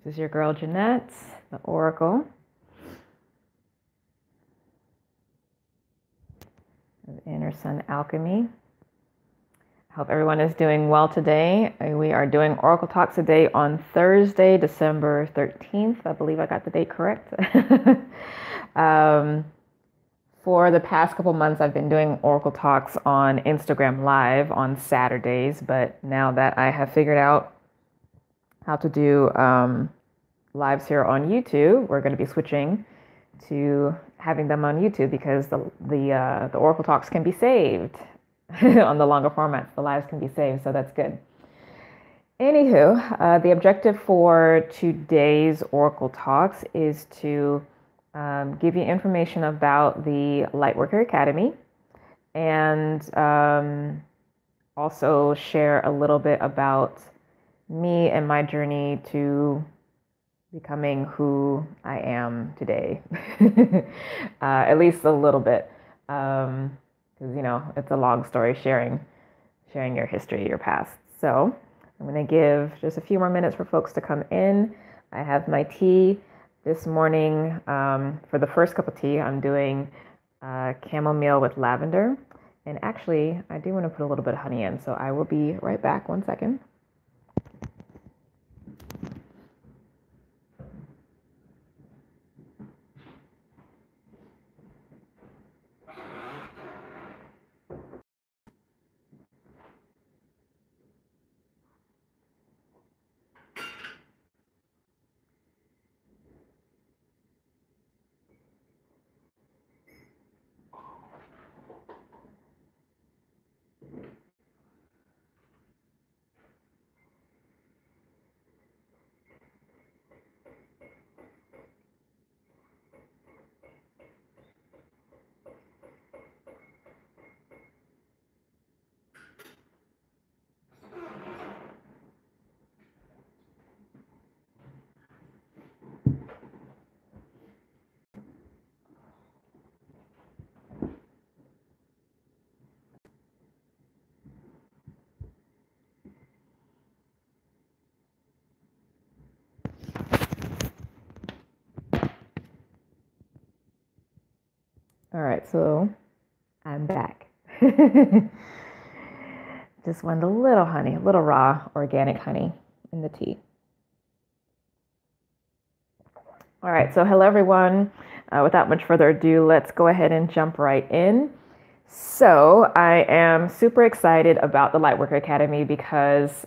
This is your girl Jeanette, the Oracle of Inner Sun Alchemy. I hope everyone is doing well today. We are doing Oracle Talks today on Thursday, December 13th. I believe I got the date correct. For the past couple months, I've been doing Oracle Talks on Instagram Live on Saturdays, but now that I have figured out how to do lives here on YouTube, we're going to be switching to having them on YouTube because the Oracle Talks can be saved on the longer formats. The lives can be saved, so that's good. Anywho, the objective for today's Oracle Talks is to give you information about the Lightworker Academy and also share a little bit about me and my journey to becoming who I am today. At least a little bit, because it's a long story sharing your history, your past. So I'm going to give just a few more minutes for folks to come in. I have my tea this morning. For the first cup of tea, I'm doing chamomile with lavender, and actually I do want to put a little bit of honey in, so I will be right back. 1 second. All right, so I'm back. Just wanted a little honey, a little raw organic honey in the tea. All right, so hello everyone. Without much further ado, let's go ahead and jump right in. So I am super excited about the Lightworker Academy because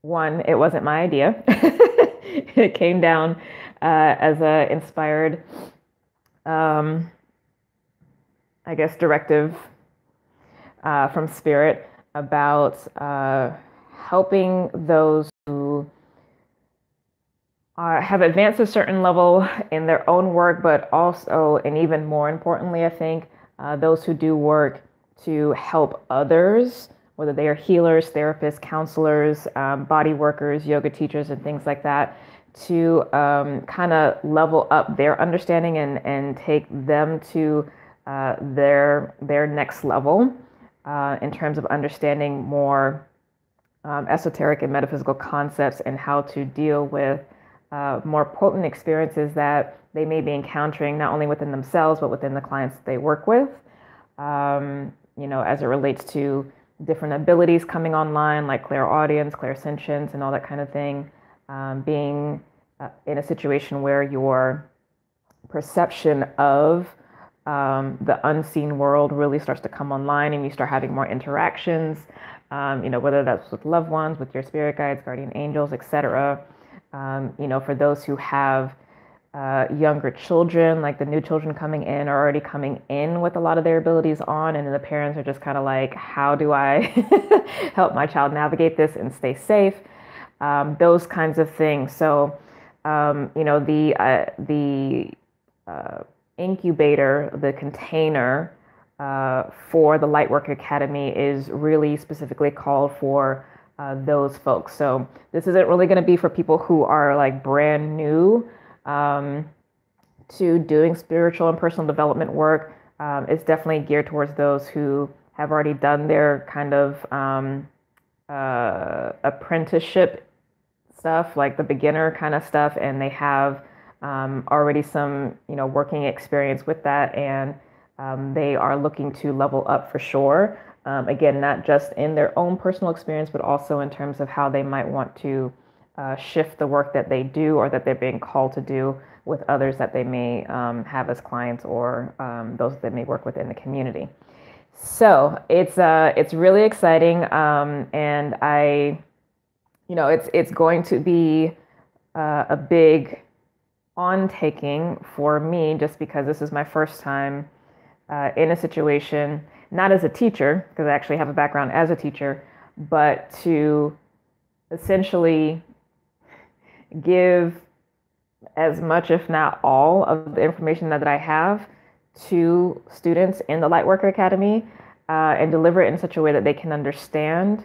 one, it wasn't my idea. It came down as a inspired directive from Spirit about helping those who have advanced a certain level in their own work, but also, and even more importantly, I think, those who do work to help others, whether they are healers, therapists, counselors, body workers, yoga teachers, and things like that, to kind of level up their understanding and take them to their next level in terms of understanding more esoteric and metaphysical concepts and how to deal with more potent experiences that they may be encountering not only within themselves but within the clients that they work with. As it relates to different abilities coming online, like clairaudience, clairsentience, and all that kind of thing. Being in a situation where your perception of the unseen world really starts to come online and you start having more interactions, whether that's with loved ones, with your spirit guides, guardian angels, etc. For those who have younger children, like the new children coming in are already coming in with a lot of their abilities on, and then the parents are just kind of like, how do I help my child navigate this and stay safe? Those kinds of things. So, the incubator, the container for the Lightworker Academy is really specifically called for those folks. So this isn't really going to be for people who are like brand new to doing spiritual and personal development work. It's definitely geared towards those who have already done their kind of apprenticeship stuff, like the beginner kind of stuff, and they have already some, working experience with that, and they are looking to level up for sure. Again, not just in their own personal experience, but also in terms of how they might want to shift the work that they do or that they're being called to do with others that they may have as clients or those that may work within the community. So it's really exciting, and it's going to be a big on-taking for me, just because this is my first time in a situation, not as a teacher, because I actually have a background as a teacher, but to essentially give as much, if not all, of the information that I have to students in the Lightworker Academy, and deliver it in such a way that they can understand,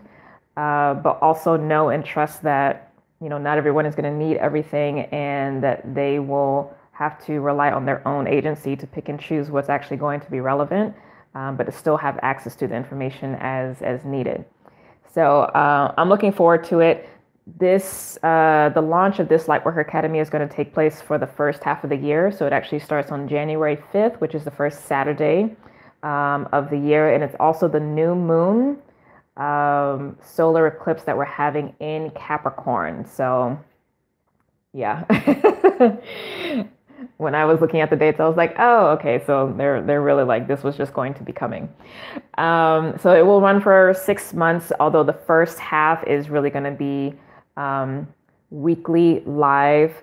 but also know and trust that not everyone is going to need everything, and that they will have to rely on their own agency to pick and choose what's actually going to be relevant, but to still have access to the information as needed. So I'm looking forward to it. The launch of this Lightworker Academy is going to take place for the first half of the year. So it actually starts on January 5th, which is the first Saturday of the year. And it's also the new moon solar eclipse that we're having in Capricorn. So yeah. When I was looking at the dates, I was like, oh, okay, so they're really like, this was just going to be coming. So it will run for 6 months, although the first half is really going to be weekly live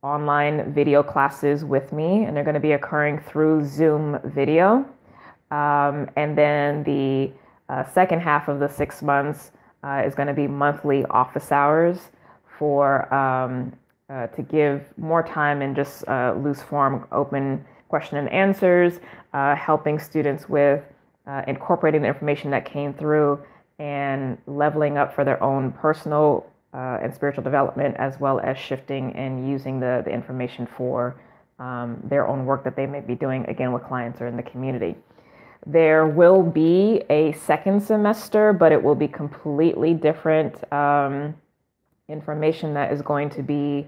online video classes with me, and they're going to be occurring through Zoom video. And then the second half of the 6 months is going to be monthly office hours for to give more time and just loose form, open question and answers, helping students with incorporating the information that came through and leveling up for their own personal and spiritual development, as well as shifting and using the information for their own work that they may be doing, again, with clients or in the community. There will be a second semester, but it will be completely different information that is going to be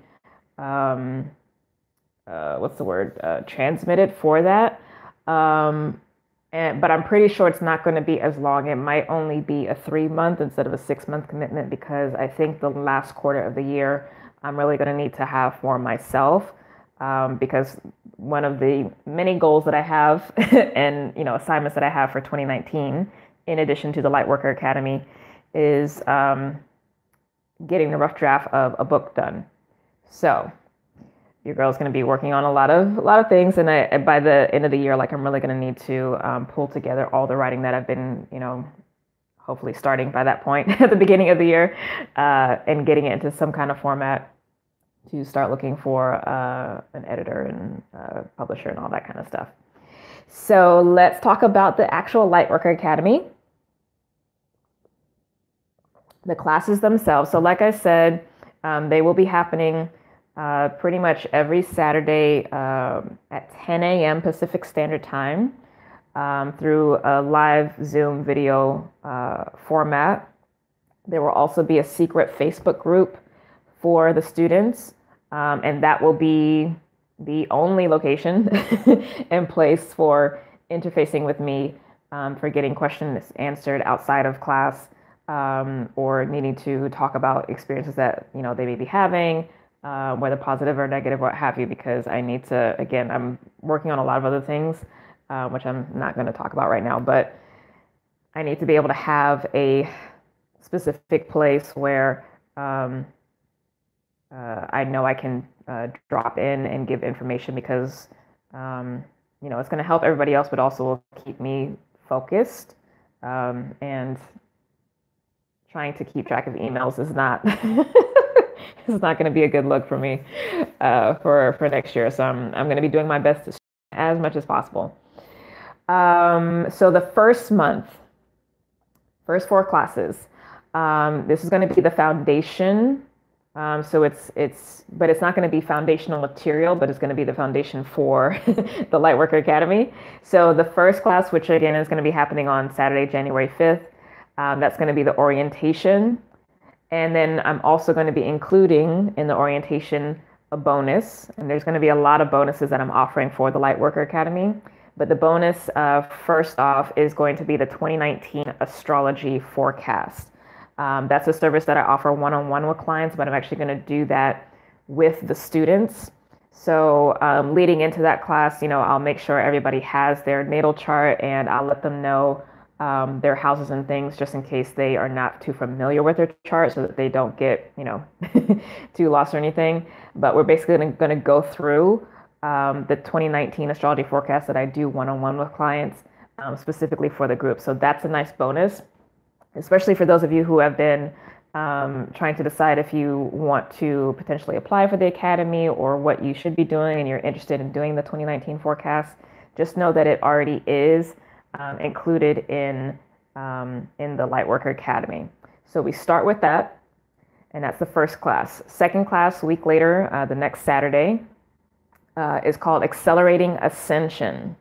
transmitted for that. But I'm pretty sure it's not going to be as long. It might only be a 3-month instead of a 6-month commitment, because I think the last quarter of the year, I'm really going to need to have for myself, because one of the many goals that I have and, assignments that I have for 2019, in addition to the Lightworker Academy, is getting the rough draft of a book done. So your girl's going to be working on a lot of things, and by the end of the year, I'm really going to need to pull together all the writing that I've been, hopefully starting by that point at the beginning of the year, and getting it into some kind of format to start looking for an editor and publisher and all that kind of stuff. So let's talk about the actual Lightworker Academy. The classes themselves. So like I said, they will be happening pretty much every Saturday at 10 a.m. Pacific Standard Time through a live Zoom video format. There will also be a secret Facebook group for the students, and that will be the only location and place for interfacing with me for getting questions answered outside of class, or needing to talk about experiences that they may be having, whether positive or negative, what have you, because I need to, again, I'm working on a lot of other things, which I'm not going to talk about right now, but I need to be able to have a specific place where I know I can drop in and give information, because it's going to help everybody else, but also keep me focused, and trying to keep track of emails is not it's not going to be a good look for me for next year. So I'm going to be doing my best to as much as possible. So the first month, first 4 classes, this is going to be the foundation. So but it's not going to be foundational material, but it's going to be the foundation for the Lightworker Academy. So the first class, which again is going to be happening on Saturday, January 5th, that's going to be the orientation. And then I'm also going to be including in the orientation a bonus. And there's going to be a lot of bonuses that I'm offering for the Lightworker Academy. But the bonus, first off, is going to be the 2019 astrology forecast. That's a service that I offer one-on-one with clients, but I'm actually going to do that with the students. So leading into that class, I'll make sure everybody has their natal chart, and I'll let them know their houses and things just in case they are not too familiar with their chart, so that they don't get, too lost or anything. But we're basically going to go through the 2019 astrology forecast that I do one-on-one with clients, specifically for the group. So that's a nice bonus, especially for those of you who have been trying to decide if you want to potentially apply for the academy or what you should be doing, and you're interested in doing the 2019 forecast. Just know that it already is included in the Lightworker Academy. So we start with that, and that's the first class. Second class, a week later, the next Saturday, is called Accelerating Ascension.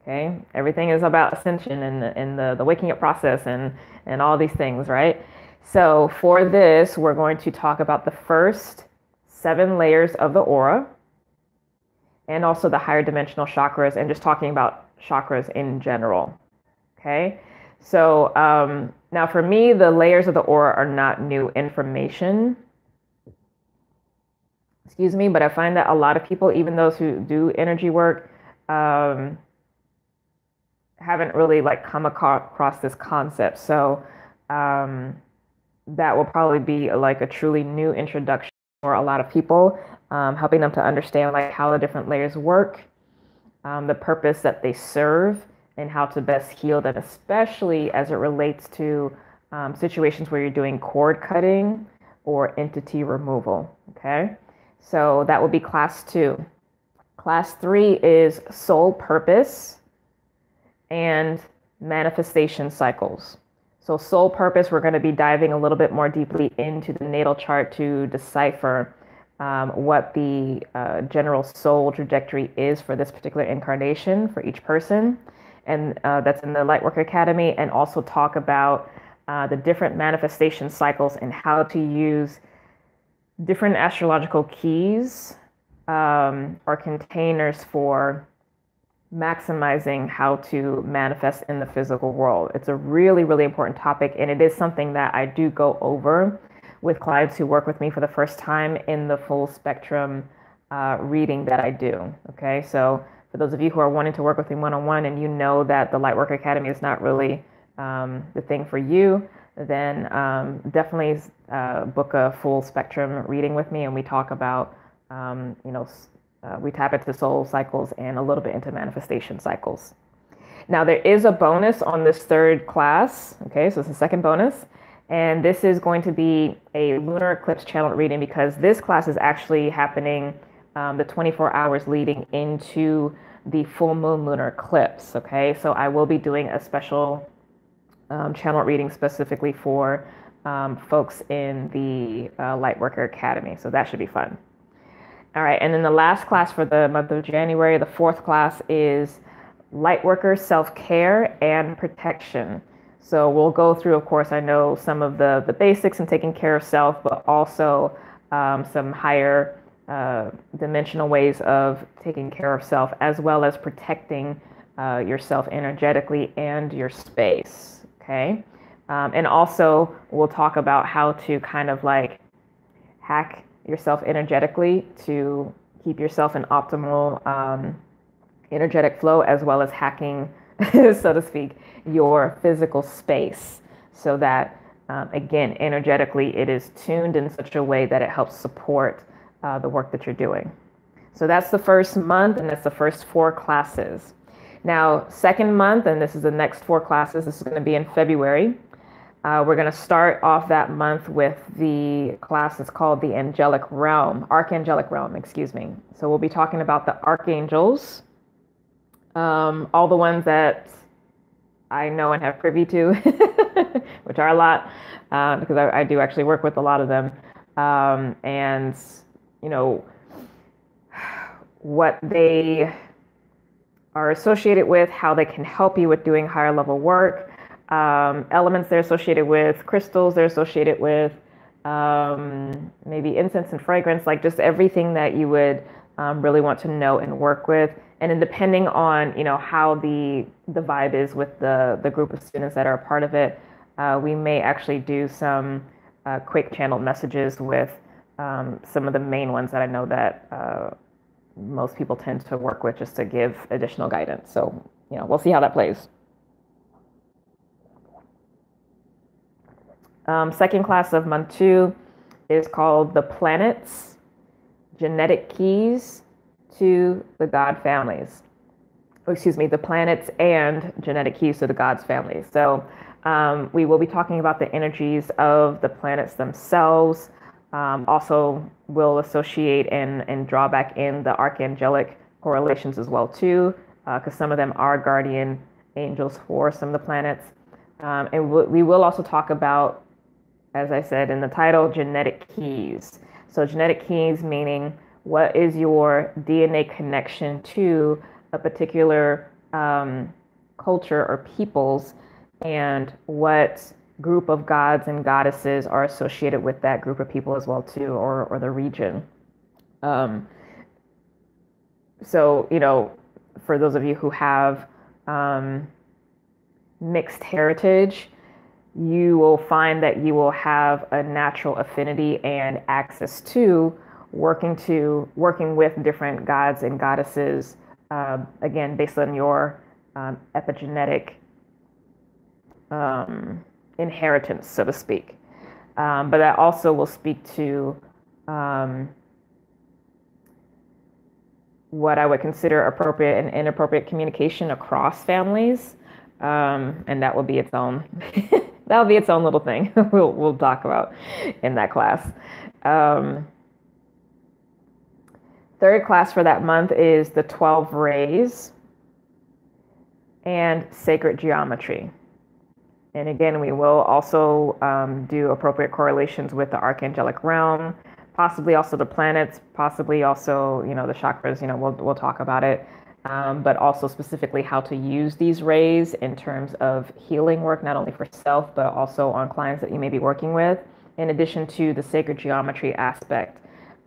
Okay, everything is about ascension and the waking up process and all these things, right? So for this, we're going to talk about the first 7 layers of the aura, and also the higher dimensional chakras, and just talking about chakras in general. Okay, so now for me, the layers of the aura are not new information. Excuse me, but I find that a lot of people, even those who do energy work, haven't really come across this concept. So that will probably be a truly new introduction for a lot of people, helping them to understand how the different layers work, the purpose that they serve, and how to best heal them, especially as it relates to situations where you're doing cord cutting or entity removal. Okay, so that will be class 2. Class 3 is soul purpose and manifestation cycles. So soul purpose, we're going to be diving a little bit more deeply into the natal chart to decipher what the general soul trajectory is for this particular incarnation for each person. And that's in the Lightworker Academy, and also talk about the different manifestation cycles and how to use different astrological keys or containers for maximizing how to manifest in the physical world. It's a really, really important topic, and it is something that I do go over with clients who work with me for the first time in the full spectrum reading that I do. Okay, so for those of you who are wanting to work with me one-on-one, and you know that the Lightworker Academy is not really the thing for you, then definitely book a full spectrum reading with me, and we talk about we tap into soul cycles and a little bit into manifestation cycles. Now, there is a bonus on this third class. Okay, so it's the second bonus. And this is going to be a lunar eclipse channel reading, because this class is actually happening the 24 hours leading into the full moon lunar eclipse. Okay, so I will be doing a special channel reading specifically for folks in the Lightworker Academy. So that should be fun. All right, and then the last class for the month of January, the 4th class, is Lightworker Self-Care and Protection. So we'll go through, of course, I know some of the basics in taking care of self, but also some higher dimensional ways of taking care of self, as well as protecting yourself energetically and your space. Okay, and also we'll talk about how to kind of hack yourself energetically to keep yourself in optimal energetic flow, as well as hacking, so to speak, your physical space, so that again, energetically, it is tuned in such a way that it helps support the work that you're doing. So that's the first month, and that's the first 4 classes. Now, second month, and this is the next 4 classes, this is going to be in February. We're going to start off that month with the class that's called the Archangelic Realm, excuse me. So we'll be talking about the archangels, all the ones that I know and have privy to, which are a lot, because I do actually work with a lot of them, and what they are associated with, how they can help you with doing higher level work, elements they're associated with, crystals they're associated with, maybe incense and fragrance, like just everything that you would really want to know and work with. And then depending on, how the vibe is with the group of students that are a part of it, we may actually do some quick channeled messages with some of the main ones that I know that most people tend to work with just to give additional guidance. So, we'll see how that plays. Second class of month 2 is called The Planets, Genetic Keys to the God Families. The planets and genetic keys to the God's families. So we will be talking about the energies of the planets themselves. Also, we'll associate and draw back in the archangelic correlations as well too, because some of them are guardian angels for some of the planets. And we will also talk about, as I said in the title, genetic keys. So genetic keys meaning what is your DNA connection to a particular culture or peoples, and what group of gods and goddesses are associated with that group of people as well too, or the region. So, for those of you who have mixed heritage, you will find that you will have a natural affinity and access to working with different gods and goddesses, again, based on your epigenetic inheritance, so to speak. But that also will speak to what I would consider appropriate and inappropriate communication across families. And that will be its own that'll be its own little thing we'll talk about in that class. Third class for that month is the 12 rays and sacred geometry. And again, we will also do appropriate correlations with the archangelic realm, possibly also the planets, possibly also, the chakras, we'll talk about it. But also specifically how to use these rays in terms of healing work, not only for self, but also on clients that you may be working with, in addition to the sacred geometry aspect.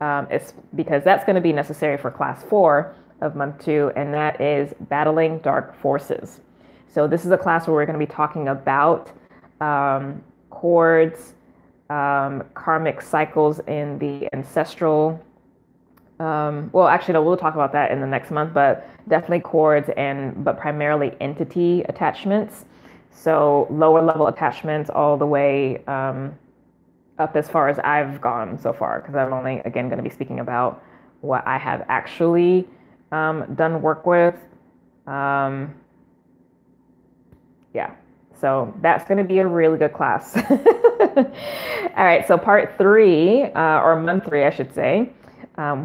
It's because that's going to be necessary for class 4 of month 2, and that is battling dark forces. So this is a class where we're going to be talking about cords, karmic cycles in the ancestral. We'll talk about that in the next month, but definitely cords but primarily entity attachments. So lower level attachments all the way up as far as I've gone so far, because I'm only, again, going to be speaking about what I have actually done work with. So that's going to be a really good class. All right, so part 3, or month 3, I should say,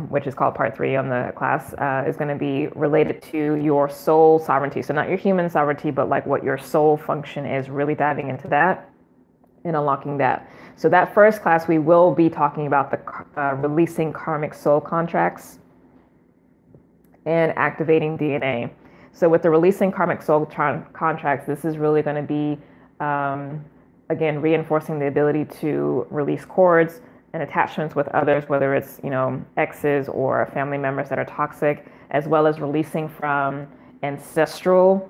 which is called part 3 on the class, is going to be related to your soul sovereignty. So not your human sovereignty, but like what your soul function is, really diving into that and unlocking that. So that first class, we will be talking about the releasing karmic soul contracts and activating DNA. So with the releasing karmic soul contracts, this is really going to be, again, reinforcing the ability to release cords and attachments with others, whether it's, exes or family members that are toxic, as well as releasing from ancestral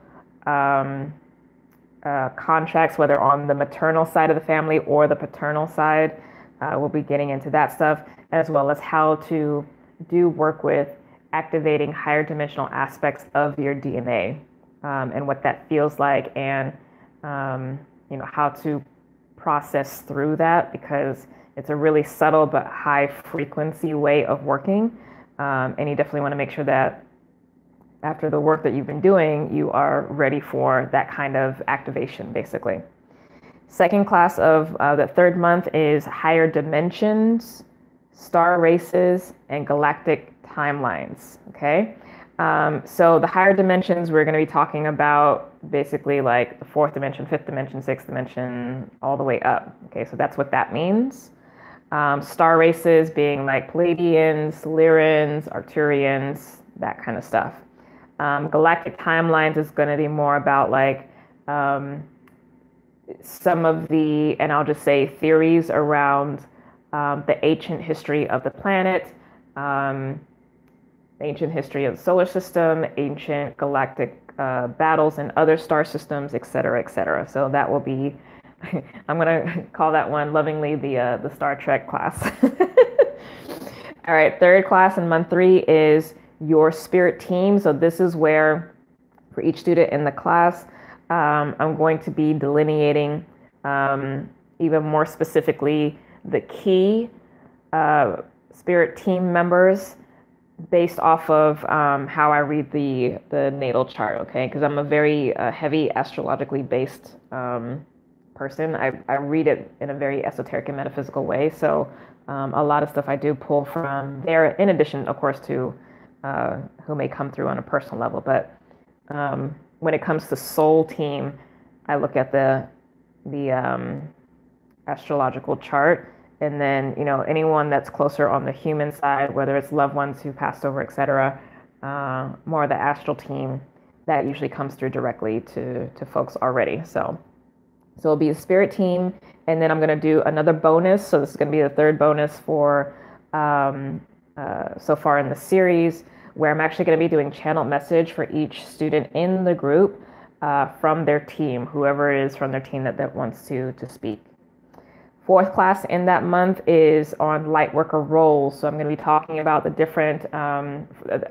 contracts, whether on the maternal side of the family or the paternal side. We'll be getting into that stuff, as well as how to do work with activating higher dimensional aspects of your DNA, and what that feels like, and how to process through that, because it's a really subtle but high frequency way of working, and you definitely want to make sure that after the work that you've been doing, you are ready for that kind of activation, basically. Second class of the third month is higher dimensions, star races, and galactic timelines. Okay, so the higher dimensions, we're going to be talking about basically like the 4th dimension, 5th dimension, 6th dimension, all the way up. Okay, so that's what that means. Star races being like Pleiadians, Lyrans, Arcturians, that kind of stuff. Galactic timelines is going to be more about like some of the, and I'll just say, theories around the ancient history of the planet, ancient history of the solar system, ancient galactic battles and other star systems, et cetera, et cetera. So that will be, I'm going to call that one lovingly the Star Trek class. All right, third class in month 3 is your spirit team. So this is where, for each student in the class, I'm going to be delineating even more specifically the key spirit team members based off of how I read the natal chart, okay? Because I'm a very heavy astrologically based person. I read it in a very esoteric and metaphysical way. So a lot of stuff I do pull from there, in addition, of course, to who may come through on a personal level. But when it comes to soul team, I look at the astrological chart, and then, you know, anyone that's closer on the human side, whether it's loved ones who passed over, et cetera, more of the astral team, that usually comes through directly to folks already. So it'll be a spirit team, and then I'm going to do another bonus. So this is going to be the third bonus for so far in the series, where I'm actually going to be doing channeled message for each student in the group from their team, whoever it is from their team that wants to speak. Fourth class in that month is on lightworker roles. So I'm going to be talking about the different,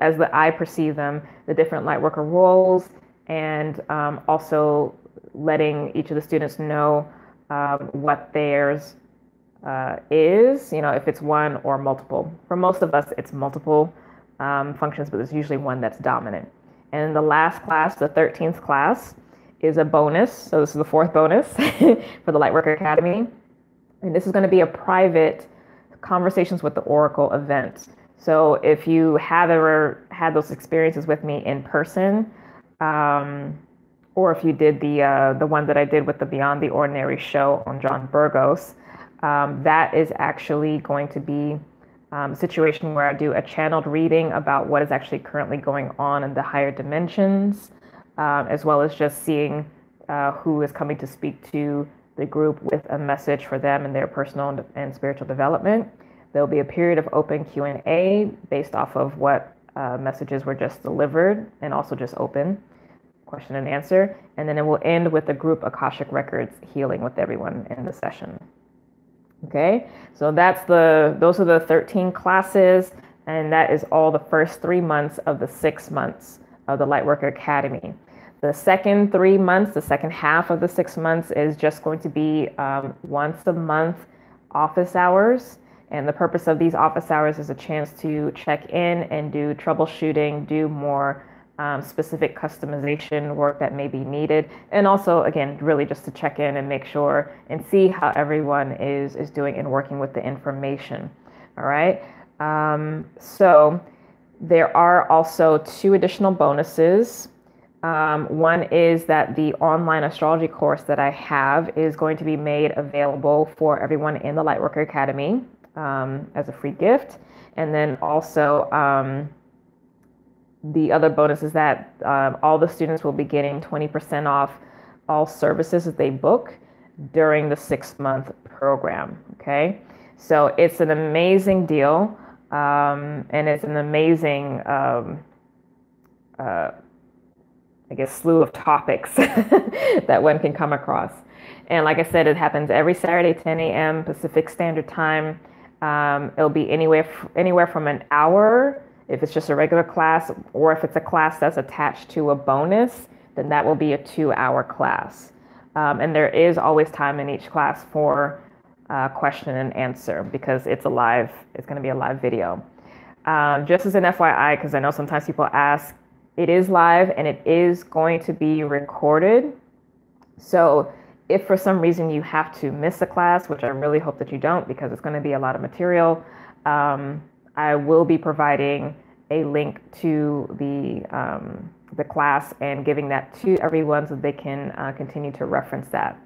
as I perceive them, the different lightworker roles, and also letting each of the students know what theirs is, you know, if it's one or multiple. For most of us, it's multiple functions, but there's usually one that's dominant. And the last class, the 13th class, is a bonus. So this is the fourth bonus for the Lightworker Academy. And this is going to be a private conversations with the Oracle event. So if you have ever had those experiences with me in person, or if you did the one that I did with the Beyond the Ordinary show on John Burgos, that is actually going to be a situation where I do a channeled reading about what is actually currently going on in the higher dimensions, as well as just seeing who is coming to speak to the group with a message for them and their personal and spiritual development. There'll be a period of open Q&A based off of what messages were just delivered, and also just open question and answer. And then it will end with the group Akashic Records healing with everyone in the session. Okay, so those are the 13 classes, and that is all the first 3 months of the 6 months of the Lightworker Academy. The second 3 months, the second half of the 6 months, is just going to be once a month office hours. And the purpose of these office hours is a chance to check in and do troubleshooting, do more specific customization work that may be needed. And also, again, really just to check in and make sure and see how everyone is doing and working with the information. All right. So there are also 2 additional bonuses. One is that the online astrology course that I have is going to be made available for everyone in the Lightworker Academy as a free gift. And then also the other bonus is that all the students will be getting 20% off all services that they book during the 6-month program. Okay, so it's an amazing deal, and it's an amazing I guess, slew of topics that one can come across. And like I said, it happens every Saturday, 10 a.m. Pacific Standard Time. It'll be anywhere from an hour, if it's just a regular class, or if it's a class that's attached to a bonus, then that will be a 2-hour class. And there is always time in each class for question and answer, because it's going to be a live video. Just as an FYI, because I know sometimes people ask, it is live and it is going to be recorded. So if for some reason you have to miss a class, which I really hope that you don't, because it's going to be a lot of material, I will be providing a link to the class and giving that to everyone so they can continue to reference that.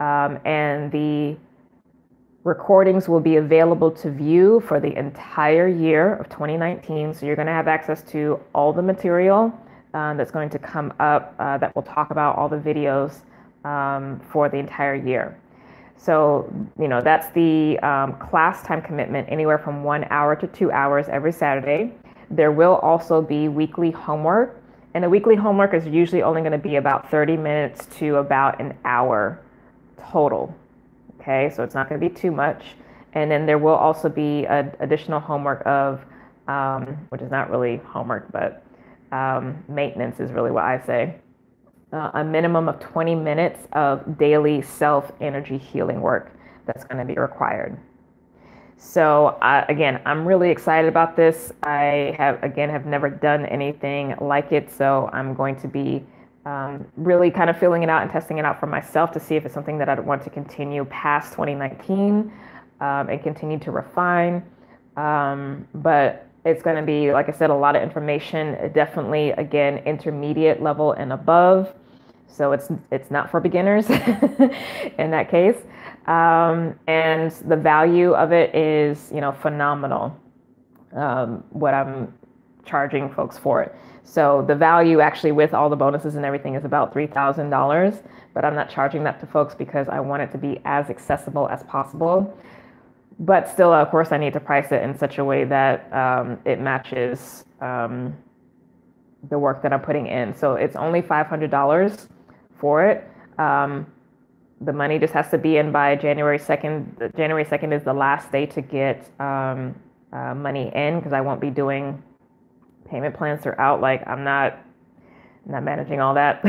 And the recordings will be available to view for the entire year of 2019. So you're going to have access to all the material that's going to come up that will talk about all the videos for the entire year. So, that's the class time commitment, anywhere from 1 hour to 2 hours every Saturday. There will also be weekly homework, and the weekly homework is usually only going to be about 30 minutes to about an hour total. Okay, so it's not going to be too much. And then there will also be additional homework of, which is not really homework, but maintenance is really what I say. A minimum of 20 minutes of daily self-energy healing work that's going to be required. So again, I'm really excited about this. I have never done anything like it, so I'm going to be really kind of filling it out and testing it out for myself to see if it's something that I'd want to continue past 2019 and continue to refine. But it's going to be, like I said, a lot of information, definitely, again, intermediate level and above. So it's not for beginners in that case. And the value of it is, phenomenal, what I'm charging folks for it. So the value actually with all the bonuses and everything is about $3,000, but I'm not charging that to folks because I want it to be as accessible as possible. But still, of course, I need to price it in such a way that it matches the work that I'm putting in. So it's only $500 for it. The money just has to be in by January 2nd. January 2nd is the last day to get money in, because I won't be doing payment plans throughout. Like, I'm not managing all that.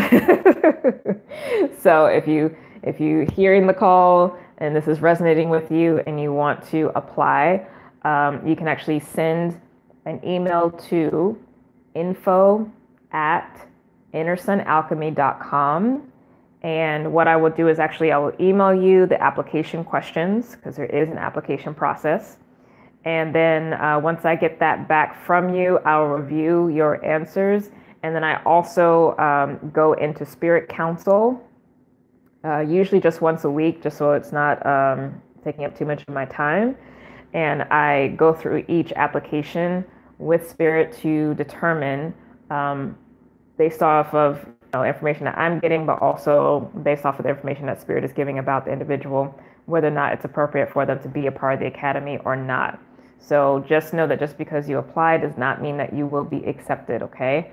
So if you hearing the call and this is resonating with you and you want to apply, you can actually send an email to info@innersunalchemy.com. And what I will do is actually I will email you the application questions, because there is an application process. And then once I get that back from you, I'll review your answers. And then I also go into Spirit Council, usually just once a week, just so it's not taking up too much of my time. And I go through each application with Spirit to determine, based off of information that I'm getting, but also based off of the information that Spirit is giving about the individual, whether or not it's appropriate for them to be a part of the academy or not. So just know that just because you apply does not mean that you will be accepted, okay?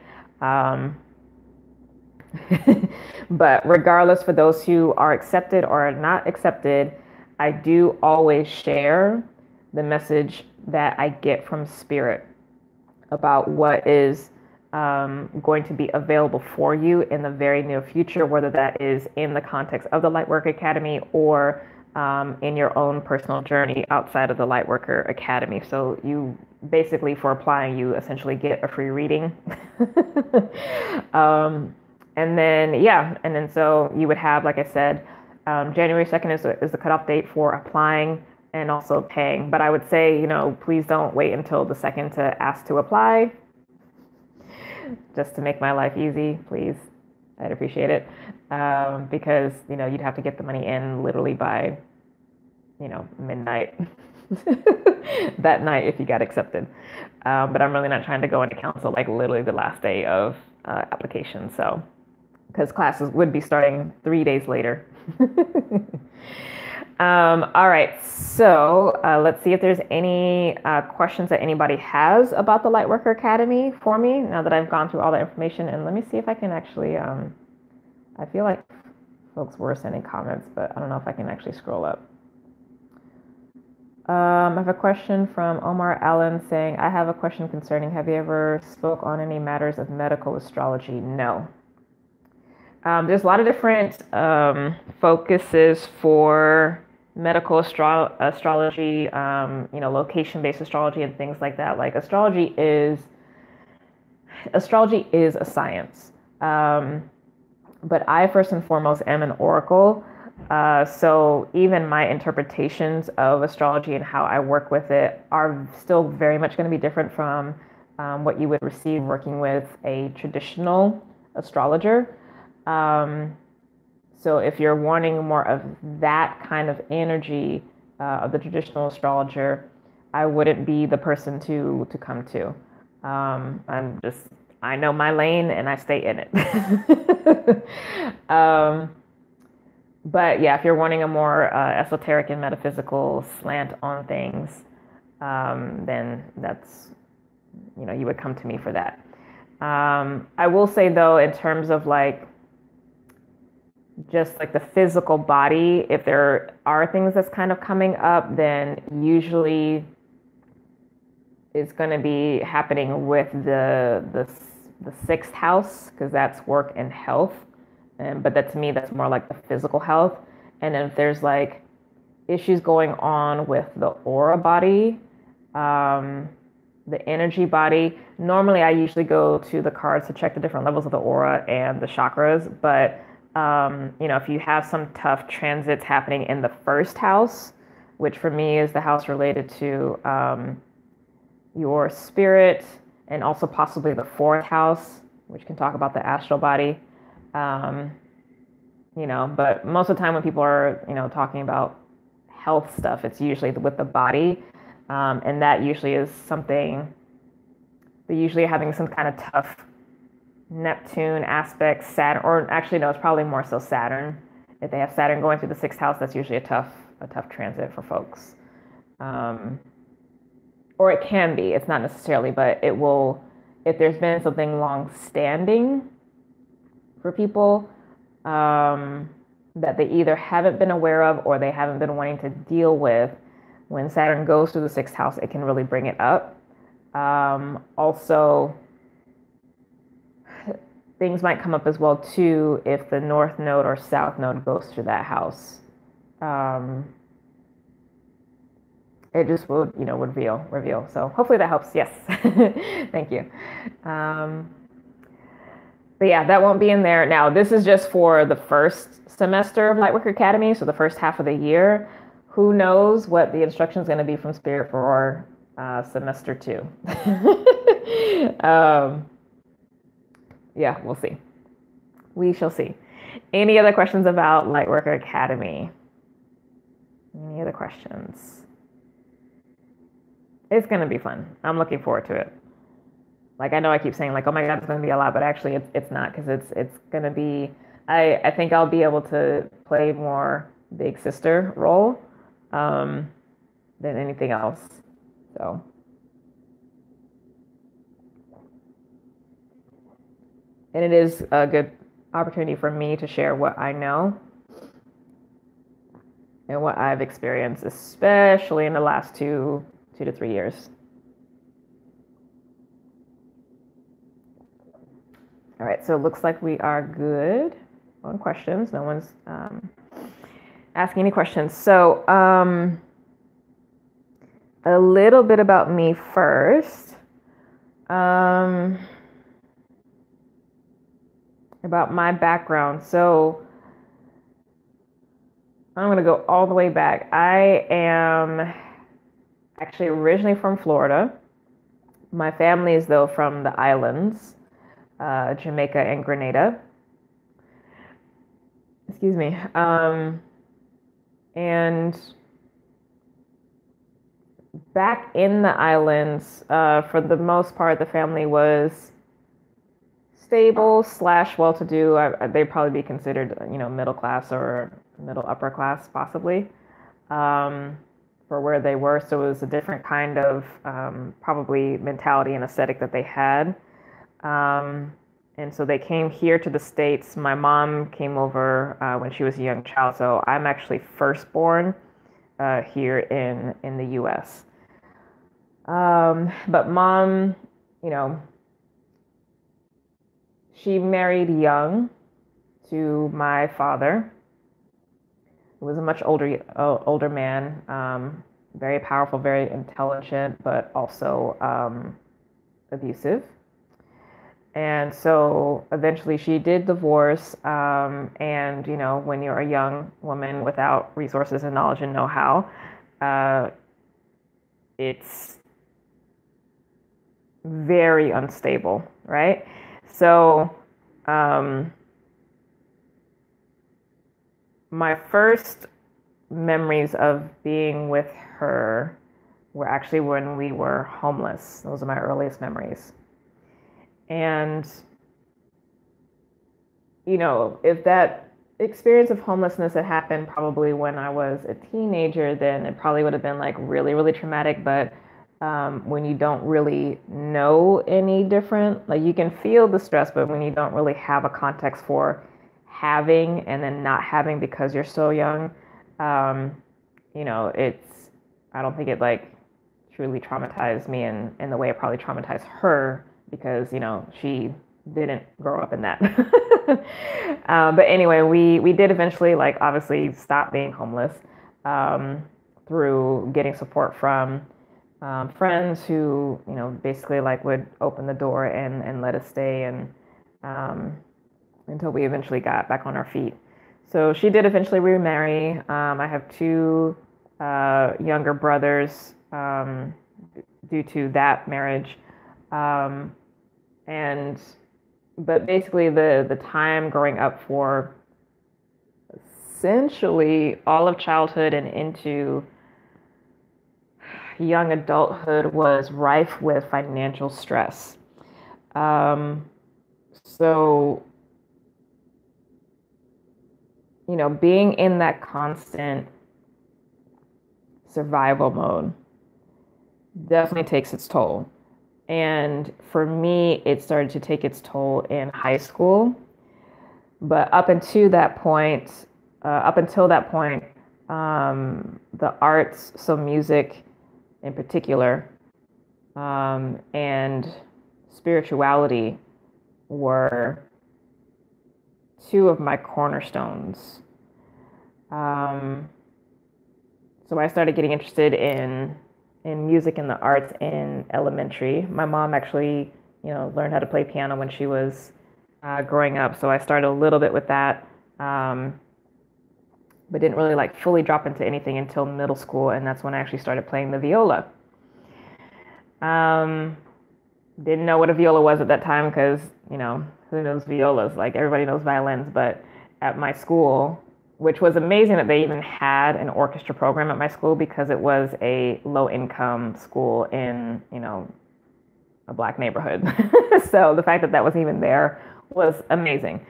But regardless, for those who are accepted or are not accepted, I do always share the message that I get from Spirit about what is going to be available for you in the very near future, whether that is in the context of the Lightworker Academy or in your own personal journey outside of the Lightworker Academy. So you basically, for applying, you essentially get a free reading. And then so you would have, like I said, January 2nd is the cutoff date for applying and also paying. But I would say, please don't wait until the 2nd to ask to apply. Just to make my life easy, please. I'd appreciate it. Because, you'd have to get the money in literally by, midnight that night if you got accepted. But I'm really not trying to go into council like literally the last day of application. So, because classes would be starting 3 days later. All right, so let's see if there's any questions that anybody has about the Lightworker Academy for me, now that I've gone through all the information. And let me see if I can actually, I feel like folks were sending comments, but I don't know if I can actually scroll up. I have a question from Omar Allen saying, I have a question concerning, have you ever spoke on any matters of medical astrology? No. There's a lot of different focuses for medical astrology, location-based astrology and things like that. Like astrology is a science. But I first and foremost am an oracle. So even my interpretations of astrology and how I work with it are still very much going to be different from what you would receive working with a traditional astrologer. So if you're wanting more of that kind of energy of the traditional astrologer, I wouldn't be the person to come to. I know my lane and I stay in it. But yeah, if you're wanting a more esoteric and metaphysical slant on things, then that's, you would come to me for that. I will say though, in terms of like just like the physical body, if there are things that's kind of coming up, then usually it's going to be happening with the sixth house, because that's work and health. But that, to me, that's more like the physical health. And then if there's like issues going on with the aura body, the energy body, normally I usually go to the cards to check the different levels of the aura and the chakras. But if you have some tough transits happening in the first house, which for me is the house related to your spirit, and also possibly the fourth house, which can talk about the astral body. But most of the time when people are, talking about health stuff, it's usually with the body. And that usually is something, they're usually having some kind of tough Neptune aspect, Saturn, or actually, no, it's probably more so Saturn. If they have Saturn going through the sixth house, that's usually a tough transit for folks. Or it can be, it's not necessarily, but it will, if there's been something long standing for people, that they either haven't been aware of or they haven't been wanting to deal with, when Saturn goes through the sixth house, it can really bring it up. Also, things might come up as well too if the north node or south node goes through that house. It just would, would reveal. So hopefully that helps. Yes. Thank you. But yeah, that won't be in there. Now, this is just for the first semester of Lightworker Academy, so the first half of the year. Who knows what the instruction is going to be from Spirit for semester 2. Yeah, we'll see. We shall see. Any other questions about Lightworker Academy? Any other questions? It's going to be fun. I'm looking forward to it. Like, I know I keep saying like, oh my God, it's going to be a lot, but actually it's not, because it's going to be, I think I'll be able to play more big sister role than anything else. So. And it is a good opportunity for me to share what I know and what I've experienced, especially in the last 2 to 3 years. All right, so it looks like we are good on questions. No one's asking any questions. So a little bit about me first. About my background. So I'm going to go all the way back. I am actually originally from Florida. My family is, though, from the islands, Jamaica and Grenada. Excuse me. And back in the islands, for the most part, the family was stable / well-to-do. They'd probably be considered, middle class or middle upper class, possibly, for where they were. So it was a different kind of probably mentality and aesthetic that they had. And so they came here to the States. My mom came over when she was a young child. So I'm actually firstborn here in the U.S. But mom, she married young to my father, who was a much older man, very powerful, very intelligent, but also abusive. And so eventually she did divorce. And, when you're a young woman without resources and knowledge and know-how, it's very unstable, right? So my first memories of being with her were actually when we were homeless. Those are my earliest memories. And, if experience of homelessness that happened probably when I was a teenager, then it probably would have been like really, really traumatic. But when you don't really know any different, like you can feel the stress, but when you don't really have a context for having and then not having because you're so young, um, I don't think it like truly traumatized me in the way it probably traumatized her because, she didn't grow up in that. But anyway, we did eventually like obviously stop being homeless through getting support from friends who, basically like would open the door and let us stay and until we eventually got back on our feet. So she did eventually remarry. I have two younger brothers due to that marriage. But basically the time growing up for essentially all of childhood and into young adulthood was rife with financial stress. So, being in that constant survival mode definitely takes its toll. And for me, it started to take its toll in high school. But up until that point, the arts, so music in particular, and spirituality were two of my cornerstones. So I started getting interested in music and the arts in elementary. My mom actually, learned how to play piano when she was growing up. So I started a little bit with that, but didn't really like fully drop into anything until middle school. And that's when I actually started playing the viola. Didn't know what a viola was at that time because, who knows violas? Like everybody knows violins. But at my school, which was amazing that they even had an orchestra program at my school because it was a low income school in, a Black neighborhood. So the fact that that was even there was amazing.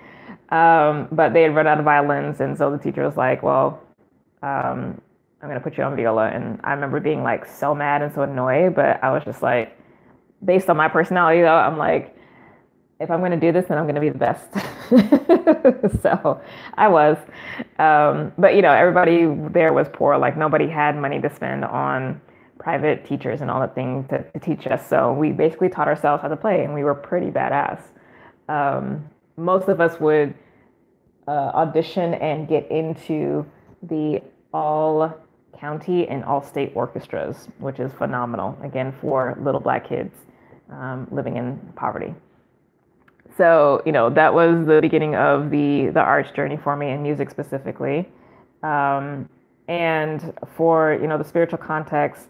But they had run out of violins. And so the teacher was like, well, I'm going to put you on viola. And I remember being like so mad and so annoyed, but I was just like, based on my personality though, I'm like, if I'm going to do this, then I'm going to be the best. So I was. But, everybody there was poor. Like nobody had money to spend on private teachers and all that thing to teach us. So we basically taught ourselves how to play and we were pretty badass. Most of us would audition and get into the all county and all state orchestras, which is phenomenal, again, for little Black kids living in poverty. So, that was the beginning of the arts journey for me and music specifically. And for, the spiritual context,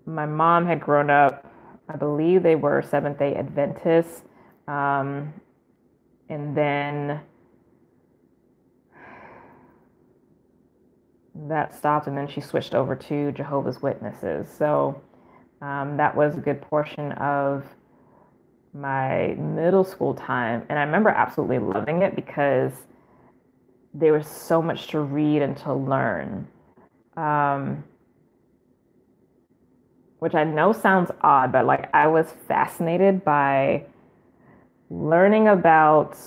my mom had grown up, I believe they were Seventh-day Adventists. And then that stopped and then she switched over to Jehovah's Witnesses. So that was a good portion of my middle school time. And I remember absolutely loving it because there was so much to read and to learn. Which I know sounds odd, but like I was fascinated by learning about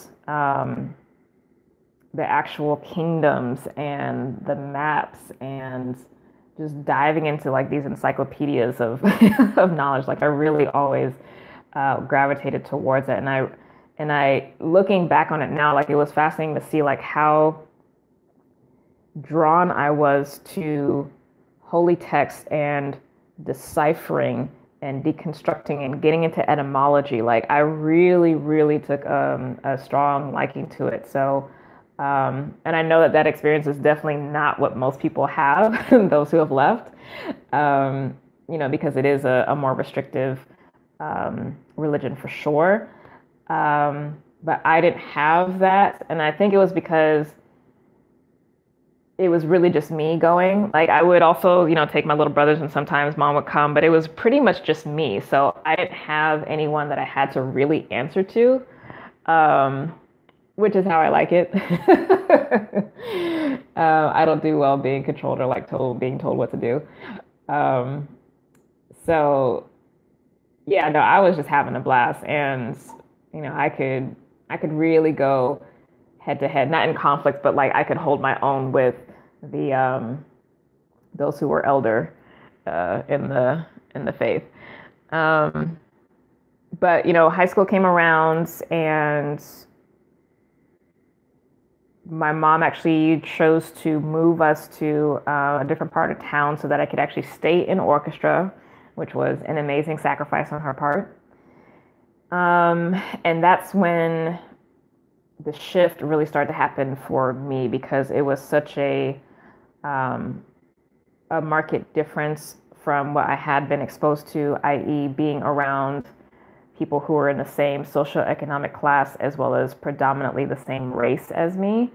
the actual kingdoms and the maps and just diving into like these encyclopedias of of knowledge. Like I really always gravitated towards it, and I looking back on it now, like it was fascinating to see like how drawn I was to holy text and deciphering and deconstructing and getting into etymology. Like I really, really took a strong liking to it. So, and I know that experience is definitely not what most people have, those who have left, because it is a more restrictive religion for sure. But I didn't have that. And I think it was because it was really just me going. Like I would also, take my little brothers and sometimes mom would come, but it was pretty much just me. So I didn't have anyone that I had to really answer to. which is how I like it. I don't do well being controlled or like being told what to do. Um, so yeah, no, I was just having a blast, and I could really go head to head, not in conflict, but like I could hold my own with the those who were elder in the faith. Um, but high school came around, and my mom actually chose to move us to a different part of town so that I could actually stay in orchestra, which was an amazing sacrifice on her part. And that's when the shift really started to happen for me, because it was such um, a market difference from what I had been exposed to, i.e., being around people who were in the same socioeconomic class as well as predominantly the same race as me,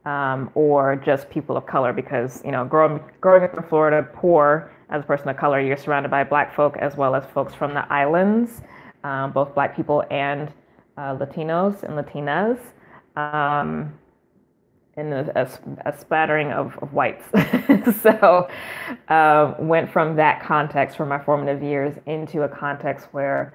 or just people of color. Because growing up in Florida, poor as a person of color, you're surrounded by Black folk as well as folks from the islands, both Black people and Latinos and Latinas. And a splattering of whites. So went from that context for my formative years into a context where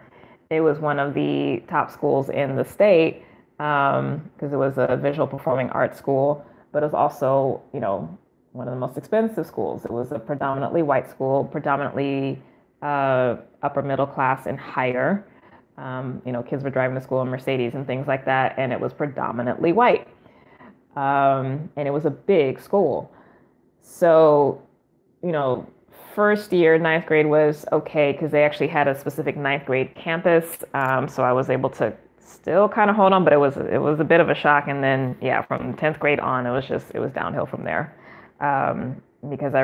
it was one of the top schools in the state, because it was a visual performing arts school, but it was also, one of the most expensive schools. It was a predominantly white school, predominantly upper middle class and higher. Kids were driving to school in Mercedes and things like that, and it was predominantly white. And it was a big school. So, first year, ninth grade was okay because they actually had a specific ninth grade campus. So I was able to still kind of hold on, but it was a bit of a shock. And then, yeah, from 10th grade on, it was downhill from there. Because I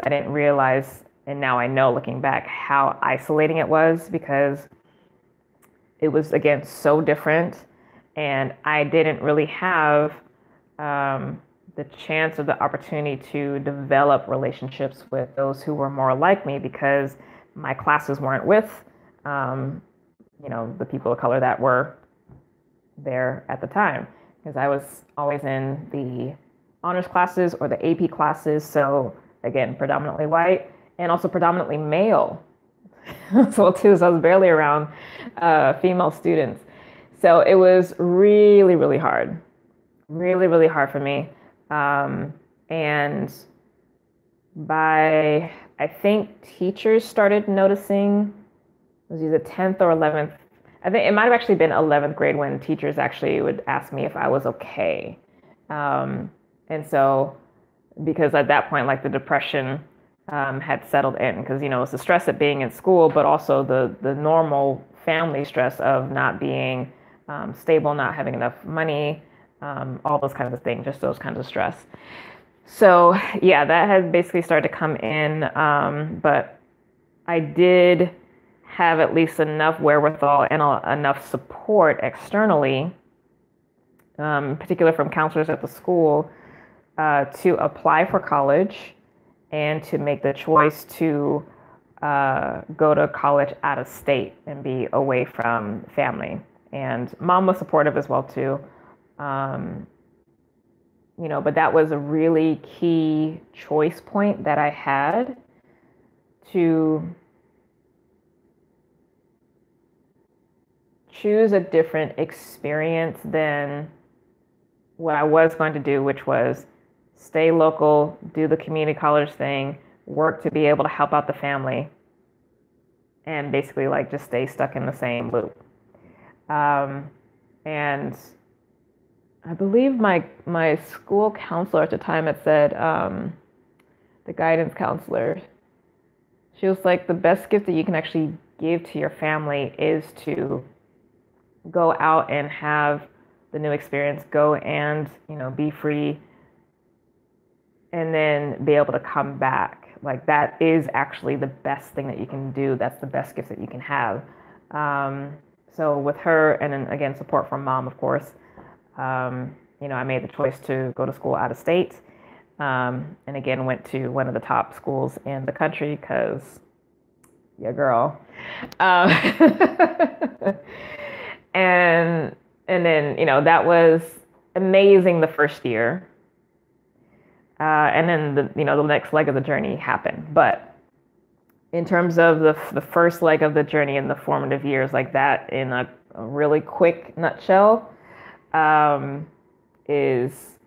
didn't realize, and now I know looking back, how isolating it was, because it was, again, so different. And I didn't really have the chance or the opportunity to develop relationships with those who were more like me, because my classes weren't with, the people of color that were there at the time, because I was always in the honors classes or the AP classes. So again, predominantly white and also predominantly male. So too, so I was barely around female students. So it was really, really hard. Really, really hard for me. And I think teachers started noticing, it was either 10th or 11th. I think it might have actually been 11th grade when teachers actually would ask me if I was okay. And so, because at that point, like, the depression had settled in, because, it's the stress of being in school, but also the normal family stress of not being stable, not having enough money, all those kinds of things, just those kinds of stress. So yeah, that has basically started to come in. But I did have at least enough wherewithal and enough support externally, particularly from counselors at the school, to apply for college and to make the choice to go to college out of state and be away from family. And mom was supportive as well too. But that was a really key choice point that I had to choose a different experience than what I was going to do, which was stay local, do the community college thing, work to be able to help out the family, and basically like just stay stuck in the same loop. And I believe my school counselor at the time had said, the guidance counselor, she was like, the best gift that you can actually give to your family is to go out and have the new experience, go and, be free, and then be able to come back. Like, that is actually the best thing that you can do. That's the best gift that you can have. So with her, and then again, support from mom, of course, I made the choice to go to school out of state. And again, went to one of the top schools in the country, because, yeah, girl. And then, that was amazing the first year. And then the next leg of the journey happened. But in terms of the first leg of the journey in the formative years, like that in a really quick nutshell, is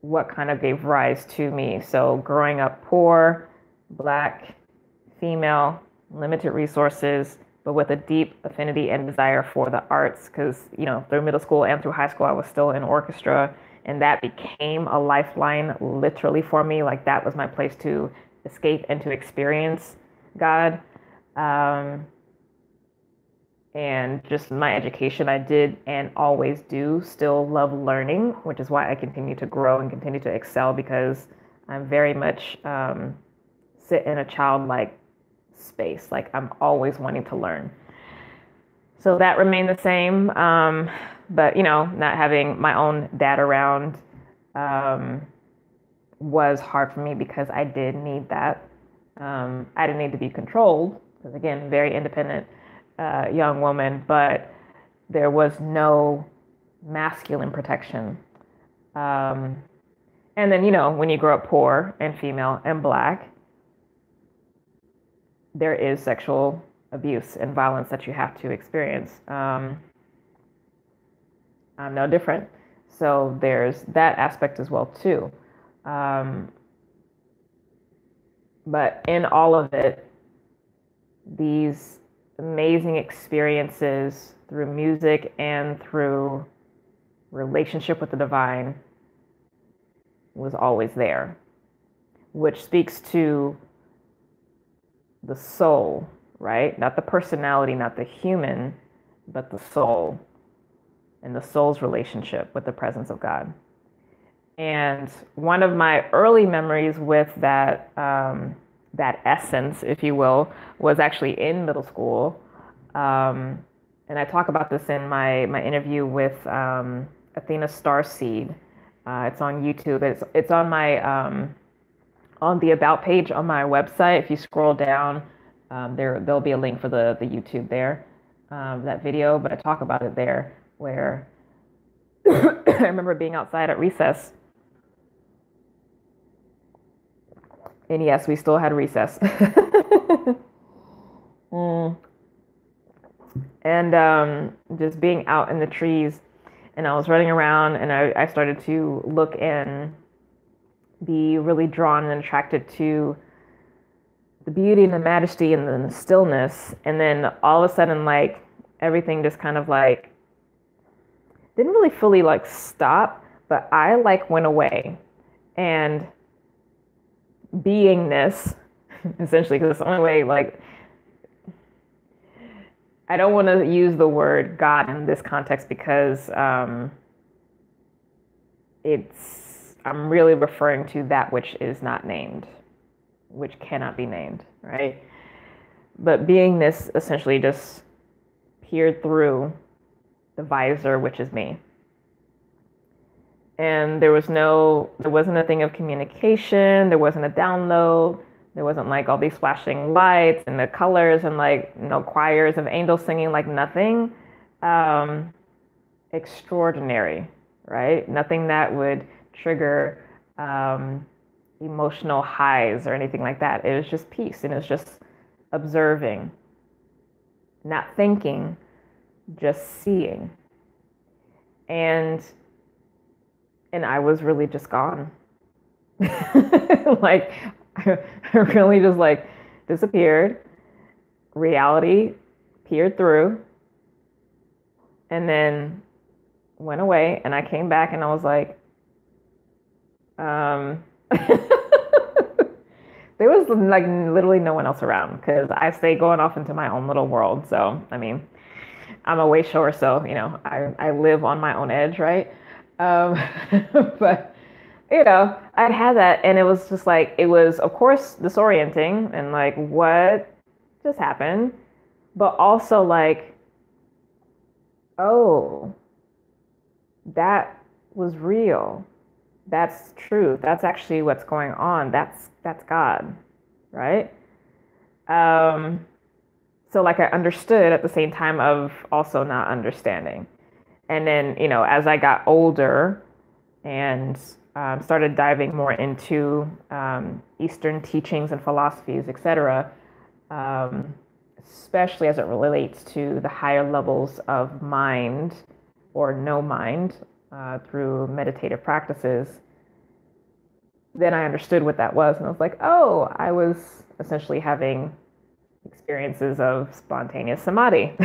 what kind of gave rise to me. So growing up poor, Black, female, limited resources, but with a deep affinity and desire for the arts, because through middle school and through high school I was still in orchestra, and that became a lifeline literally for me. Like that was my place to escape and to experience God. And just my education, I did and always do still love learning, which is why I continue to grow and continue to excel, because I'm very much sit in a childlike space. Like I'm always wanting to learn. So that remained the same. But not having my own dad around was hard for me, because I did need that. I didn't need to be controlled, because again, very independent young woman, but there was no masculine protection. And then, when you grow up poor and female and Black, there is sexual abuse and violence that you have to experience. I'm no different. So there's that aspect as well, too. But in all of it, these amazing experiences through music and through relationship with the divine was always there, which speaks to the soul, right? Not the personality, not the human, but the soul, and the soul's relationship with the presence of God. And one of my early memories with that essence, if you will, was actually in middle school. And I talk about this in my interview with Athena Starseed. It's on YouTube. It's on my on the About page on my website. If you scroll down, there'll be a link for the YouTube there, that video. But I talk about it there, where I remember being outside at recess. And yes, we still had recess. And just being out in the trees, and I was running around, and I started to look and be really drawn and attracted to the beauty and the majesty and the stillness. And then all of a sudden, like, everything just kind of like didn't really fully like stop, but I like went away. And beingness, essentially, because it's the only way, like, I don't want to use the word God in this context, because I'm really referring to that which is not named, which cannot be named, right? But beingness essentially just peered through the visor, which is me. And there wasn't a thing of communication. There wasn't a download. There wasn't like all these flashing lights and the colors and like choirs of angels singing, like nothing extraordinary, right? Nothing that would trigger emotional highs or anything like that. It was just peace, and it was just observing, not thinking, just seeing. And I was really just gone. Like, I really just like disappeared. Reality peered through, and then went away. And I came back, and I was like, there was like literally no one else around, because I stayed going off into my own little world. So, I mean, I'm a wayshower, so, I live on my own edge, right? But, I'd had that, and it was just like, it was, of course, disorienting, and like, what just happened? But also like, oh, that was real. That's true. That's actually what's going on. That's God, right? So like I understood at the same time of also not understanding. And then, as I got older and started diving more into Eastern teachings and philosophies, etc., especially as it relates to the higher levels of mind or no mind through meditative practices, then I understood what that was. And I was like, oh, I was essentially having experiences of spontaneous samadhi.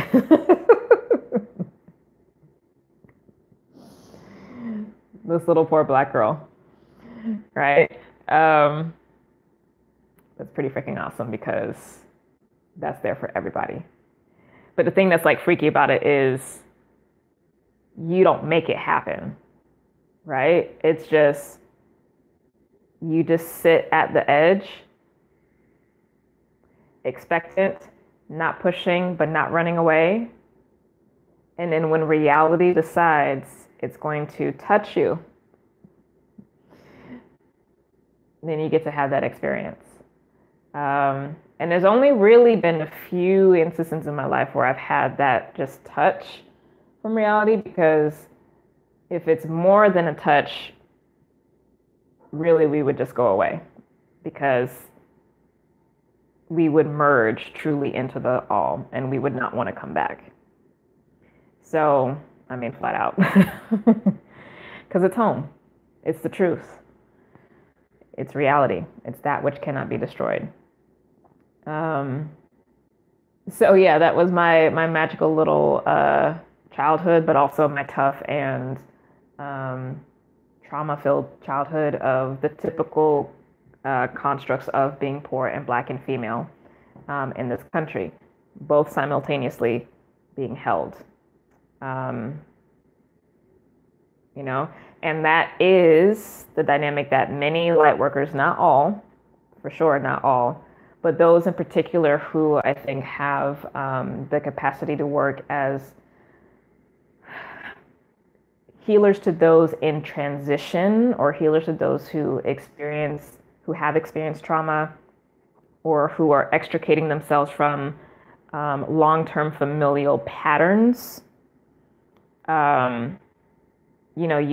This little poor black girl, right? That's pretty freaking awesome because that's there for everybody. But the thing that's like freaky about it is you don't make it happen, right? It's just, you just sit at the edge, expectant, not pushing, but not running away. And then when reality decides it's going to touch you, then you get to have that experience. And there's only really been a few instances in my life where I've had that just touch from reality, because if it's more than a touch, really we would just go away, because we would merge truly into the all and we would not want to come back. So, I mean, flat out, because it's home. It's the truth. It's reality. It's that which cannot be destroyed. So yeah, that was my magical little childhood, but also my tough and trauma-filled childhood of the typical constructs of being poor and Black and female in this country, both simultaneously being held. And that is the dynamic that many light workers, not all, for sure, not all, but those in particular who I think have the capacity to work as healers to those in transition, or healers to those who have experienced trauma, or who are extricating themselves from long-term familial patterns. You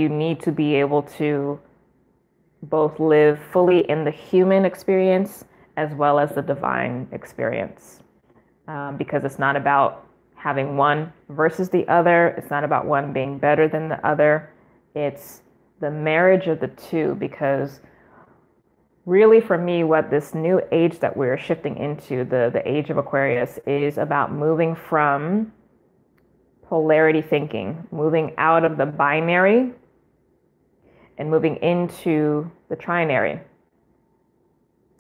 need to be able to both live fully in the human experience as well as the divine experience. Because it's not about having one versus the other. It's not about one being better than the other. It's the marriage of the two, because really for me, what this new age that we're shifting into, the age of Aquarius, is about moving from polarity thinking, moving out of the binary and moving into the trinary.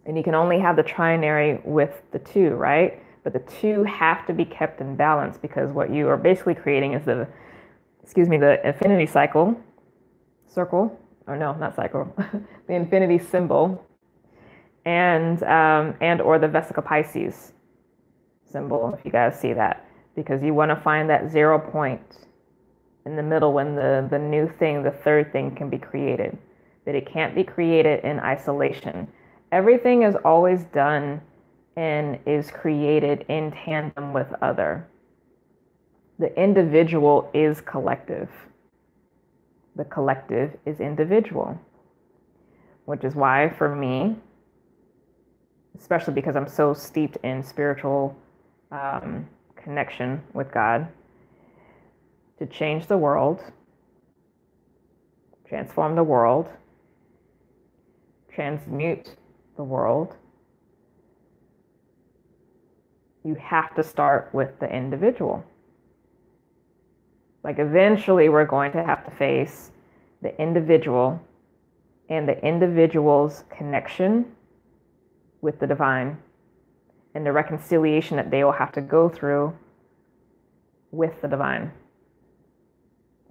And you can only have the trinary with the two, right? But the two have to be kept in balance, because what you are basically creating is the infinity circle, the infinity symbol, and or the Vesica Pisces symbol, if you guys see that. Because you want to find that 0 point in the middle when the new thing, the third thing, can be created. But it can't be created in isolation. Everything is always done and is created in tandem with other. The individual is collective. The collective is individual. Which is why, for me, especially because I'm so steeped in spiritual connection with God, to change the world, transform the world, transmute the world, you have to start with the individual. Like, eventually we're going to have to face the individual and the individual's connection with the divine, and the reconciliation that they will have to go through with the divine,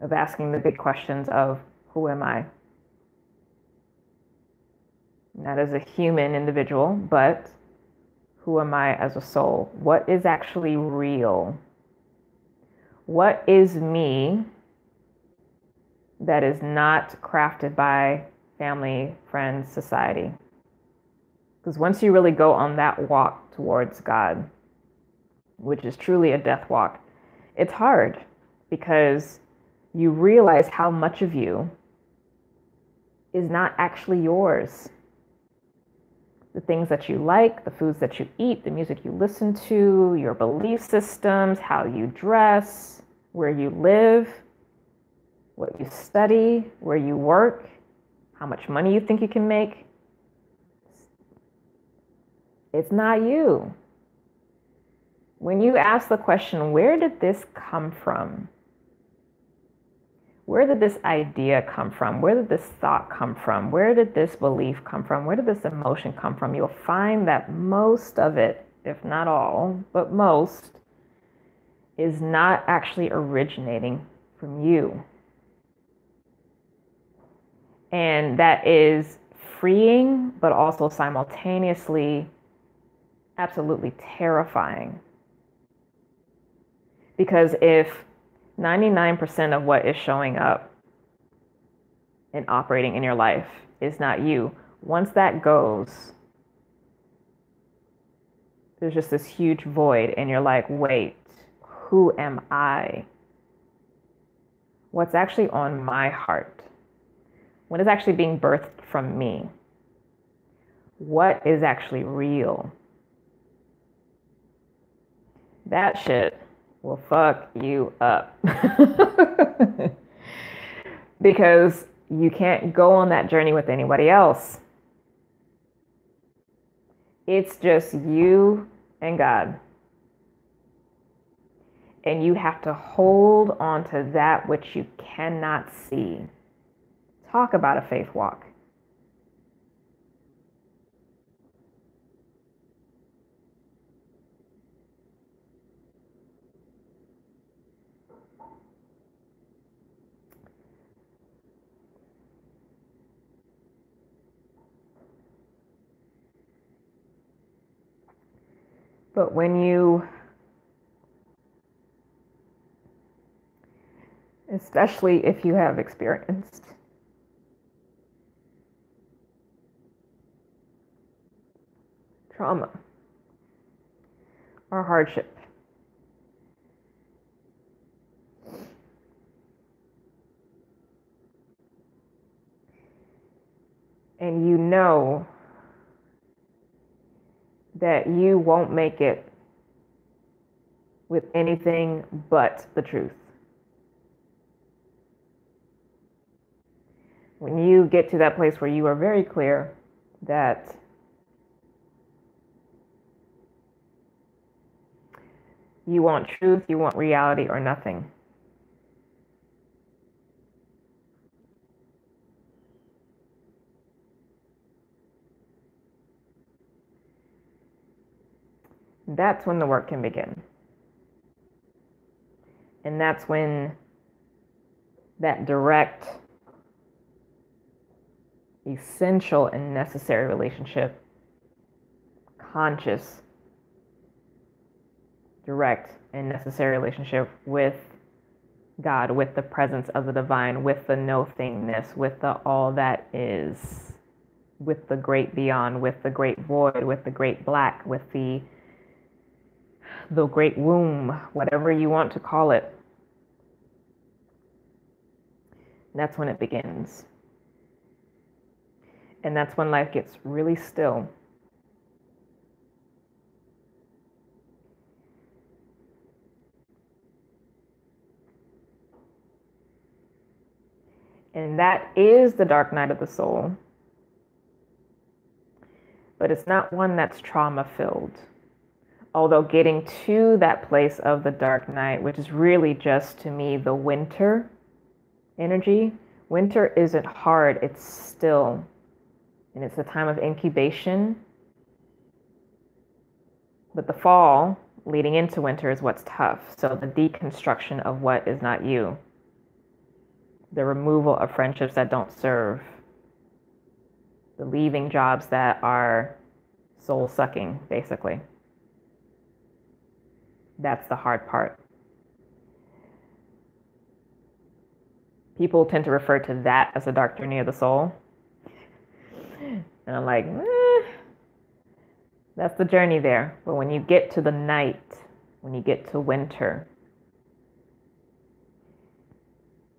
of asking the big questions of, who am I? Not as a human individual, but who am I as a soul? What is actually real? What is me that is not crafted by family, friends, society? Because once you really go on that walk towards God, which is truly a death walk, it's hard, because you realize how much of you is not actually yours. The things that you like, the foods that you eat, the music you listen to, your belief systems, how you dress, where you live, what you study, where you work, how much money you think you can make. It's not you. When you ask the question, where did this come from? Where did this idea come from? Where did this thought come from? Where did this belief come from? Where did this emotion come from? You'll find that most of it, if not all, but most, is not actually originating from you. And that is freeing, but also simultaneously absolutely terrifying. Because if 99% of what is showing up and operating in your life is not you, once that goes, there's just this huge void, and you're like, wait, who am I? What's actually on my heart? What is actually being birthed from me? What is actually real? That shit will fuck you up. Because you can't go on that journey with anybody else. It's just you and God. And you have to hold on to that which you cannot see. Talk about a faith walk. But when you, especially if you have experienced trauma or hardship, and you know that you won't make it with anything but the truth. When you get to that place where you are very clear that you want truth, you want reality, or nothing. That's when the work can begin. And that's when that direct, essential, and necessary relationship, conscious, direct, and necessary relationship with God, with the presence of the divine, with the no-thingness, with the all that is, with the great beyond, with the great void, with the great black, with the great womb, whatever you want to call it. That's when it begins. And that's when life gets really still. And that is the dark night of the soul. But it's not one that's trauma-filled. Although getting to that place of the dark night, which is really just, to me, the winter energy. Winter isn't hard, it's still. And it's a time of incubation. But the fall, leading into winter, is what's tough. So the deconstruction of what is not you. The removal of friendships that don't serve. The leaving jobs that are soul-sucking, basically. That's the hard part. People tend to refer to that as the dark journey of the soul. And I'm like, that's the journey there. But when you get to the night, when you get to winter,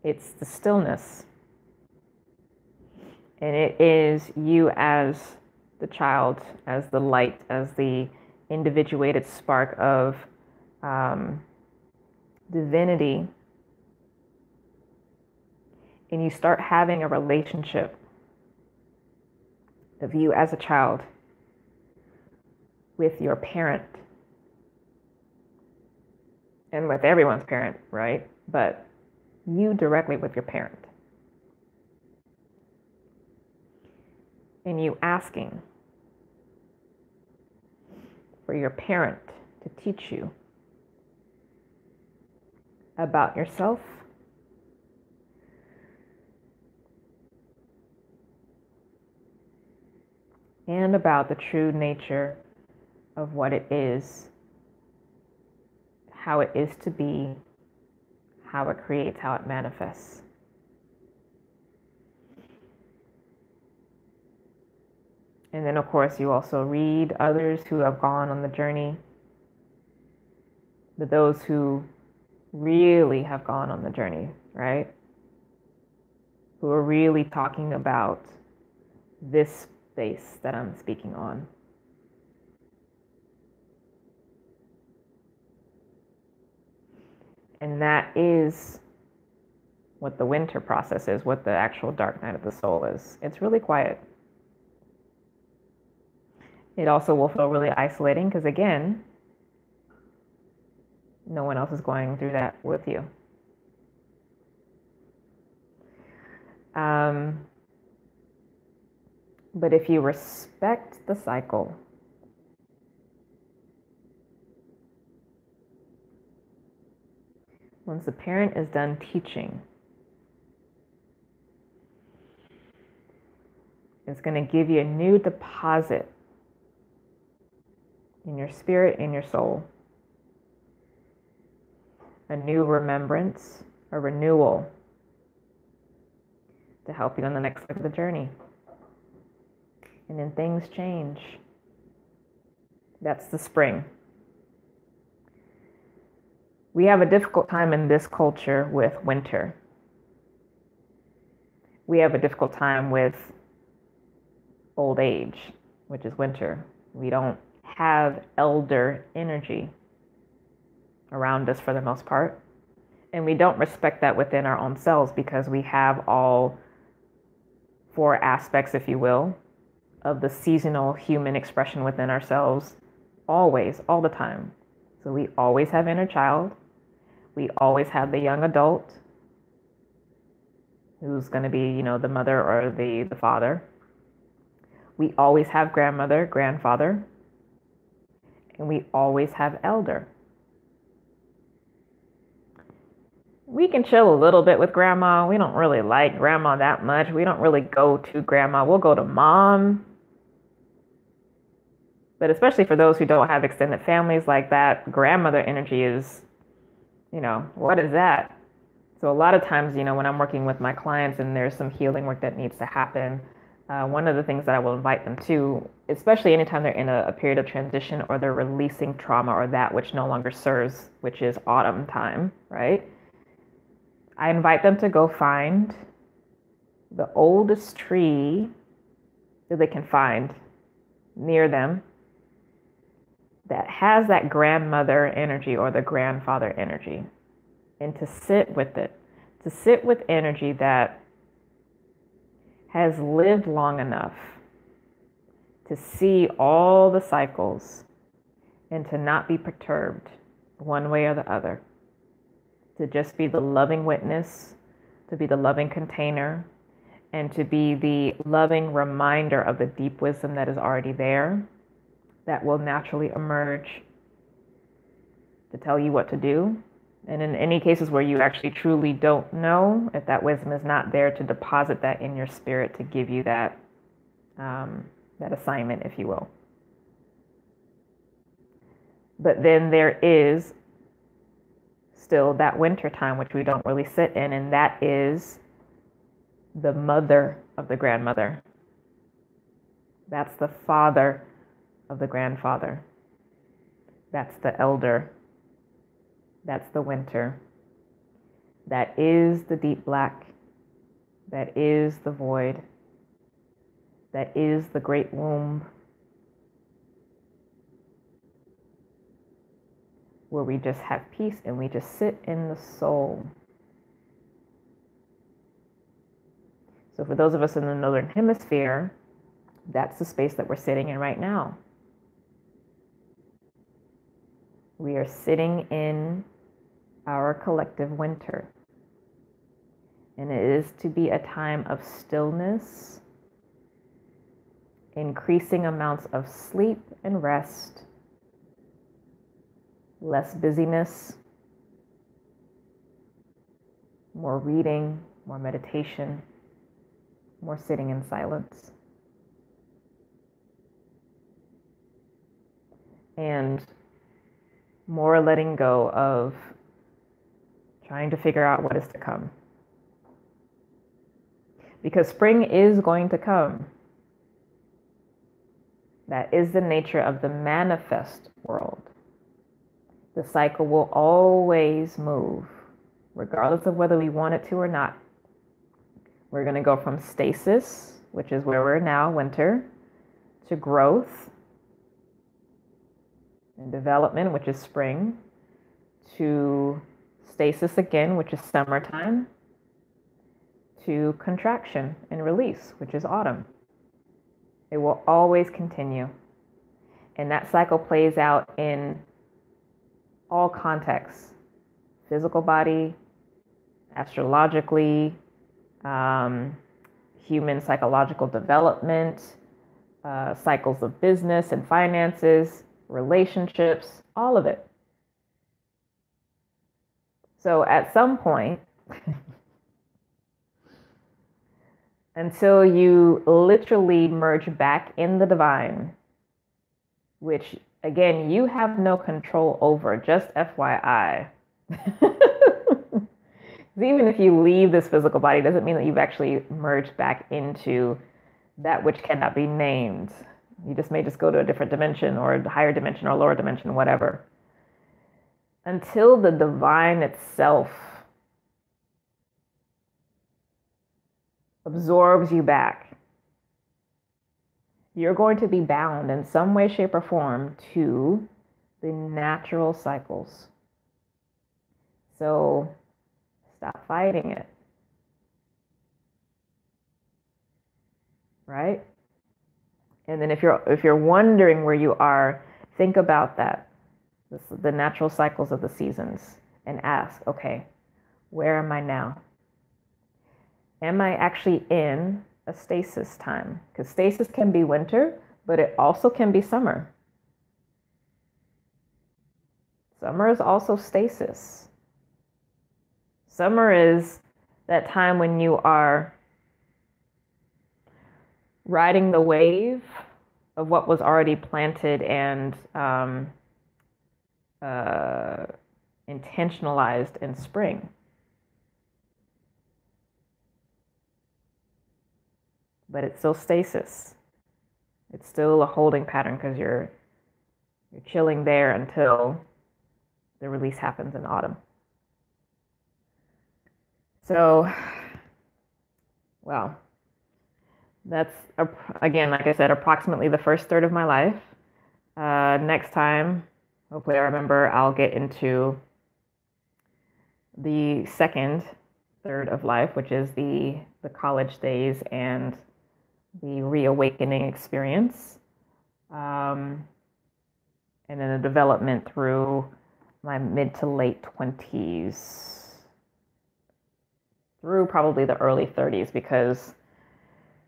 It's the stillness. And it is you as the child, as the light, as the individuated spark of divinity. And you start having a relationship of you as a child with your parent and with everyone's parent, right? But you directly with your parent. And you asking for your parent to teach you about yourself, and about the true nature of what it is, how it is to be, how it creates, how it manifests. And then, of course, you also read others who have gone on the journey, but those who really have gone on the journey, right? Who are really talking about this space that I'm speaking on. And that is what the winter process is, what the actual dark night of the soul is. It's really quiet. It also will feel really isolating because, again, no one else is going through that with you. But if you respect the cycle, once the parent is done teaching, it's going to give you a new deposit in your spirit, in your soul. A new remembrance, a renewal to help you on the next leg of the journey. And then things change. That's the spring. We have a difficult time in this culture with winter. We have a difficult time with old age, which is winter. We don't have elder energy around us for the most part. And we don't respect that within our own selves because we have all four aspects, if you will, of the seasonal human expression within ourselves, always, all the time. So we always have inner child. We always have the young adult who's going to be, the mother or the father. We always have grandmother, grandfather, and we always have elder. We can chill a little bit with grandma. We don't really like grandma that much. We don't really go to grandma. We'll go to mom. But especially for those who don't have extended families like that, grandmother energy is, what is that? So a lot of times, when I'm working with my clients and there's some healing work that needs to happen, one of the things that I will invite them to, especially anytime they're in a period of transition or they're releasing trauma or that which no longer serves, which is autumn time, right? I invite them to go find the oldest tree that they can find near them that has that grandmother energy or the grandfather energy, and to sit with it, to sit with energy that has lived long enough to see all the cycles and to not be perturbed one way or the other, to just be the loving witness, to be the loving container, and to be the loving reminder of the deep wisdom that is already there, that will naturally emerge to tell you what to do. And in any cases where you actually truly don't know, if that wisdom is not there, to deposit that in your spirit to give you that assignment, if you will. But then there is still that winter time, which we don't really sit in, and that is the mother of the grandmother. That's the father of the grandfather. That's the elder. That's the winter. That is the deep black. That is the void. That is the great womb, where we just have peace and we just sit in the soul. So for those of us in the Northern Hemisphere, that's the space that we're sitting in right now. We are sitting in our collective winter. And it is to be a time of stillness, increasing amounts of sleep and rest, less busyness, more reading, more meditation, more sitting in silence. And more letting go of trying to figure out what is to come. Because spring is going to come. That is the nature of the manifest world. The cycle will always move, regardless of whether we want it to or not. We're going to go from stasis, which is where we're now, winter, to growth and development, which is spring, to stasis again, which is summertime, to contraction and release, which is autumn. It will always continue. And that cycle plays out in all contexts: physical body, astrologically, human psychological development, cycles of business and finances, relationships, all of it. So at some point, until you literally merge back in the divine, which again, you have no control over, just FYI. Even if you leave this physical body, doesn't mean that you've actually merged back into that which cannot be named. You just may just go to a different dimension or a higher dimension or lower dimension, whatever. Until the divine itself absorbs you back, you're going to be bound in some way, shape, or form to the natural cycles. So stop fighting it. Right? And then if you're wondering where you are, think about that. The natural cycles of the seasons, and ask, okay, where am I now? Am I actually in a stasis time? Because stasis can be winter, but it also can be summer. Summer is also stasis. Summer is that time when you are riding the wave of what was already planted and intentionalized in spring. But it's still stasis. It's still a holding pattern because you're chilling there until the release happens in autumn. So, well, that's, again, like I said, approximately the first third of my life. Next time, hopefully I remember, I'll get into the second third of life, which is the college days and the reawakening experience. And then the development through my mid to late 20s, through probably the early 30s, because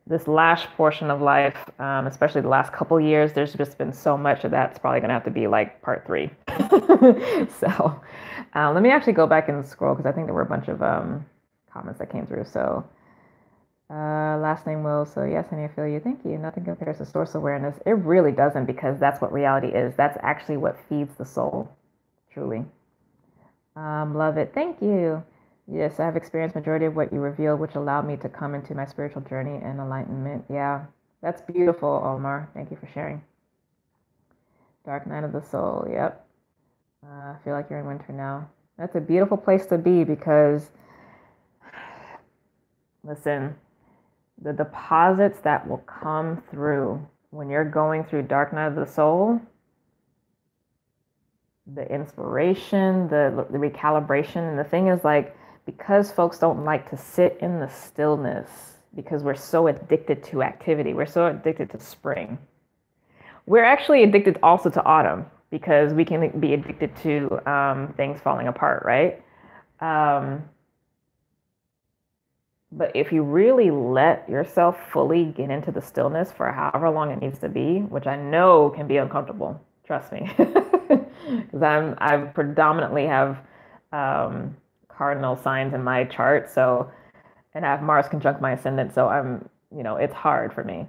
this last portion of life, especially the last couple years, there's just been so much of that's probably going to have to be like part 3. So let me actually go back and scroll, because I think there were a bunch of comments that came through. So last name Will. So yes, honey, I feel you. Thank you. Nothing compares to source awareness. It really doesn't, because that's what reality is. That's actually what feeds the soul, truly. Love it. Thank you. Yes, I have experienced majority of what you revealed, which allowed me to come into my spiritual journey and enlightenment. Yeah, that's beautiful, Omar. Thank you for sharing. Dark night of the soul. Yep. I feel like you're in winter now. That's a beautiful place to be, because Listen, the deposits that will come through when you're going through dark night of the soul, the inspiration, the recalibration. And the thing is, like, because folks don't like to sit in the stillness, because we're so addicted to activity, we're so addicted to spring. We're actually addicted also to autumn, because we can be addicted to things falling apart, right? But if you really let yourself fully get into the stillness for however long it needs to be, which I know can be uncomfortable, trust me, because I predominantly have cardinal signs in my chart, so, and I have Mars conjunct my ascendant, so it's hard for me.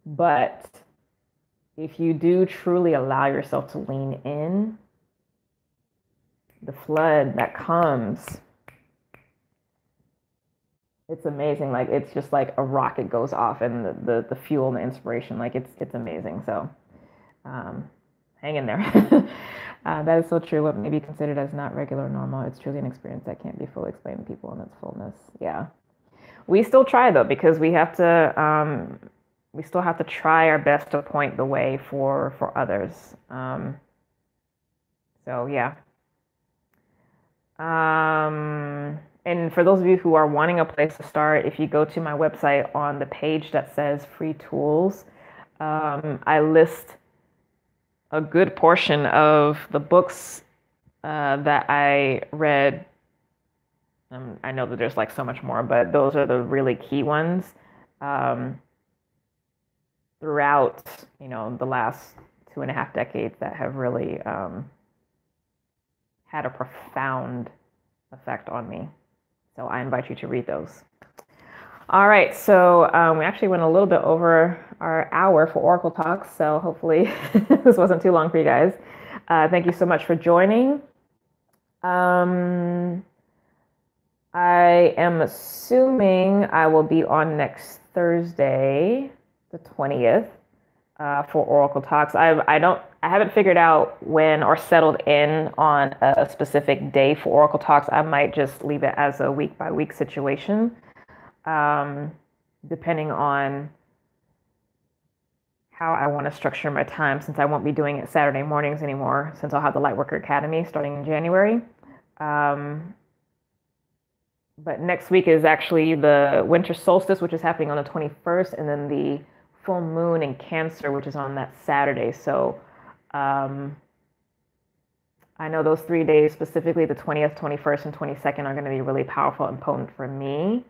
But if you do truly allow yourself to lean in, the flood that comes, it's amazing. Like, it's just like a rocket goes off, and the fuel and the inspiration, like, it's amazing. So hang in there. That is so true. What may be considered as not regular or normal, it's truly an experience that can't be fully explained to people in its fullness. Yeah. We still try, though, because we still have to try our best to point the way for others. So yeah. And for those of you who are wanting a place to start, if you go to my website on the page that says free tools, I list a good portion of the books that I read. I know that there's like so much more, but those are the really key ones throughout, the last 2.5 decades that have really had a profound effect on me. So I invite you to read those. All right, so we actually went a little bit over our hour for Oracle Talks, so hopefully this wasn't too long for you guys. Thank you so much for joining. I am assuming I will be on next Thursday, the 20th, for Oracle Talks. I haven't figured out when or settled in on a specific day for Oracle Talks. I might just leave it as a week by week situation, depending on how I want to structure my time, since I won't be doing it Saturday mornings anymore, since I'll have the Lightworker Academy starting in January. But next week is actually the winter solstice, which is happening on the 21st, and then the full moon in Cancer, which is on that Saturday. So I know those 3 days, specifically the 20th, 21st, and 22nd, are going to be really powerful and potent for me.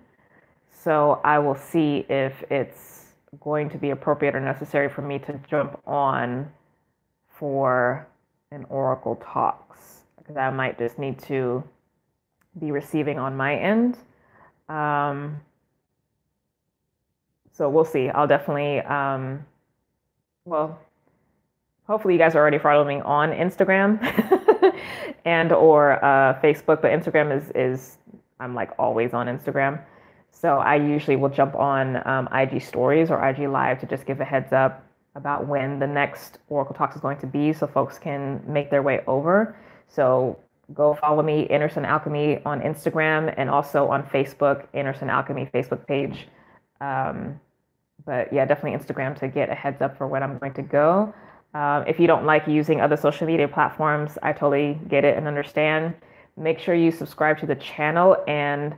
So I will see if it's going to be appropriate or necessary for me to jump on for an Oracle Talks, because I might just need to be receiving on my end. So we'll see. I'll definitely, hopefully you guys are already following me on Instagram and or Facebook, but Instagram is I'm like always on Instagram. So I usually will jump on IG stories or IG live to just give a heads up about when the next Oracle Talks is going to be, so folks can make their way over. So go follow me, Anderson Alchemy, on Instagram, and also on Facebook, Anderson Alchemy Facebook page. But yeah, definitely Instagram to get a heads up for when I'm going to go. If you don't like using other social media platforms, I totally get it and understand. Make sure you subscribe to the channel and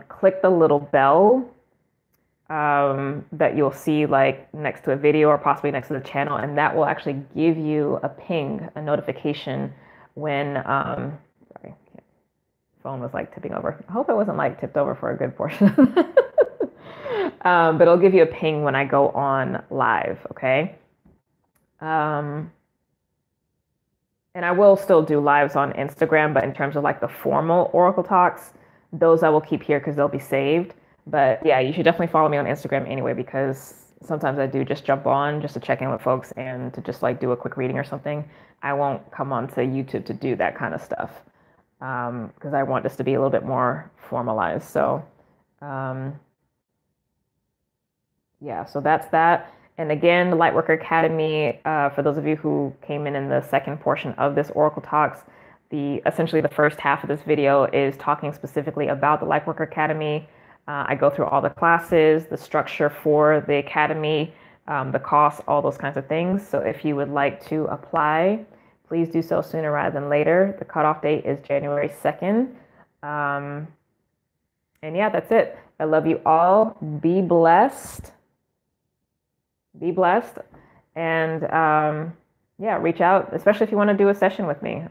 click the little bell that you'll see like next to a video or possibly next to the channel, and that will actually give you a ping, a notification when sorry, phone was like tipping over. I hope it wasn't like tipped over for a good portion. But it'll give you a ping when I go on live, okay? And I will still do lives on Instagram, but in terms of like the formal Oracle Talks, those I will keep here because they'll be saved. But yeah, you should definitely follow me on Instagram anyway, because sometimes I do just jump on just to check in with folks and to just like do a quick reading or something. I won't come on to YouTube to do that kind of stuff because I want this to be a little bit more formalized. So yeah, so that's that. And again, the Lightworker Academy, for those of you who came in the second portion of this Oracle Talks, essentially the first half of this video is talking specifically about the Lightworker Academy, I go through all the classes, the structure for the academy, the costs, all those kinds of things. So if you would like to apply, please do so sooner rather than later. The cutoff date is January 2nd. And yeah, that's it. I love you all. Be blessed. Be blessed. And yeah, reach out, especially if you want to do a session with me.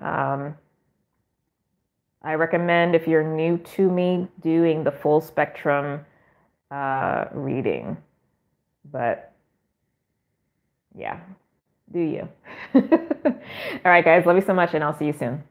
I recommend, if you're new to me, doing the full spectrum reading. But yeah, do you. All right, guys, love you so much, and I'll see you soon.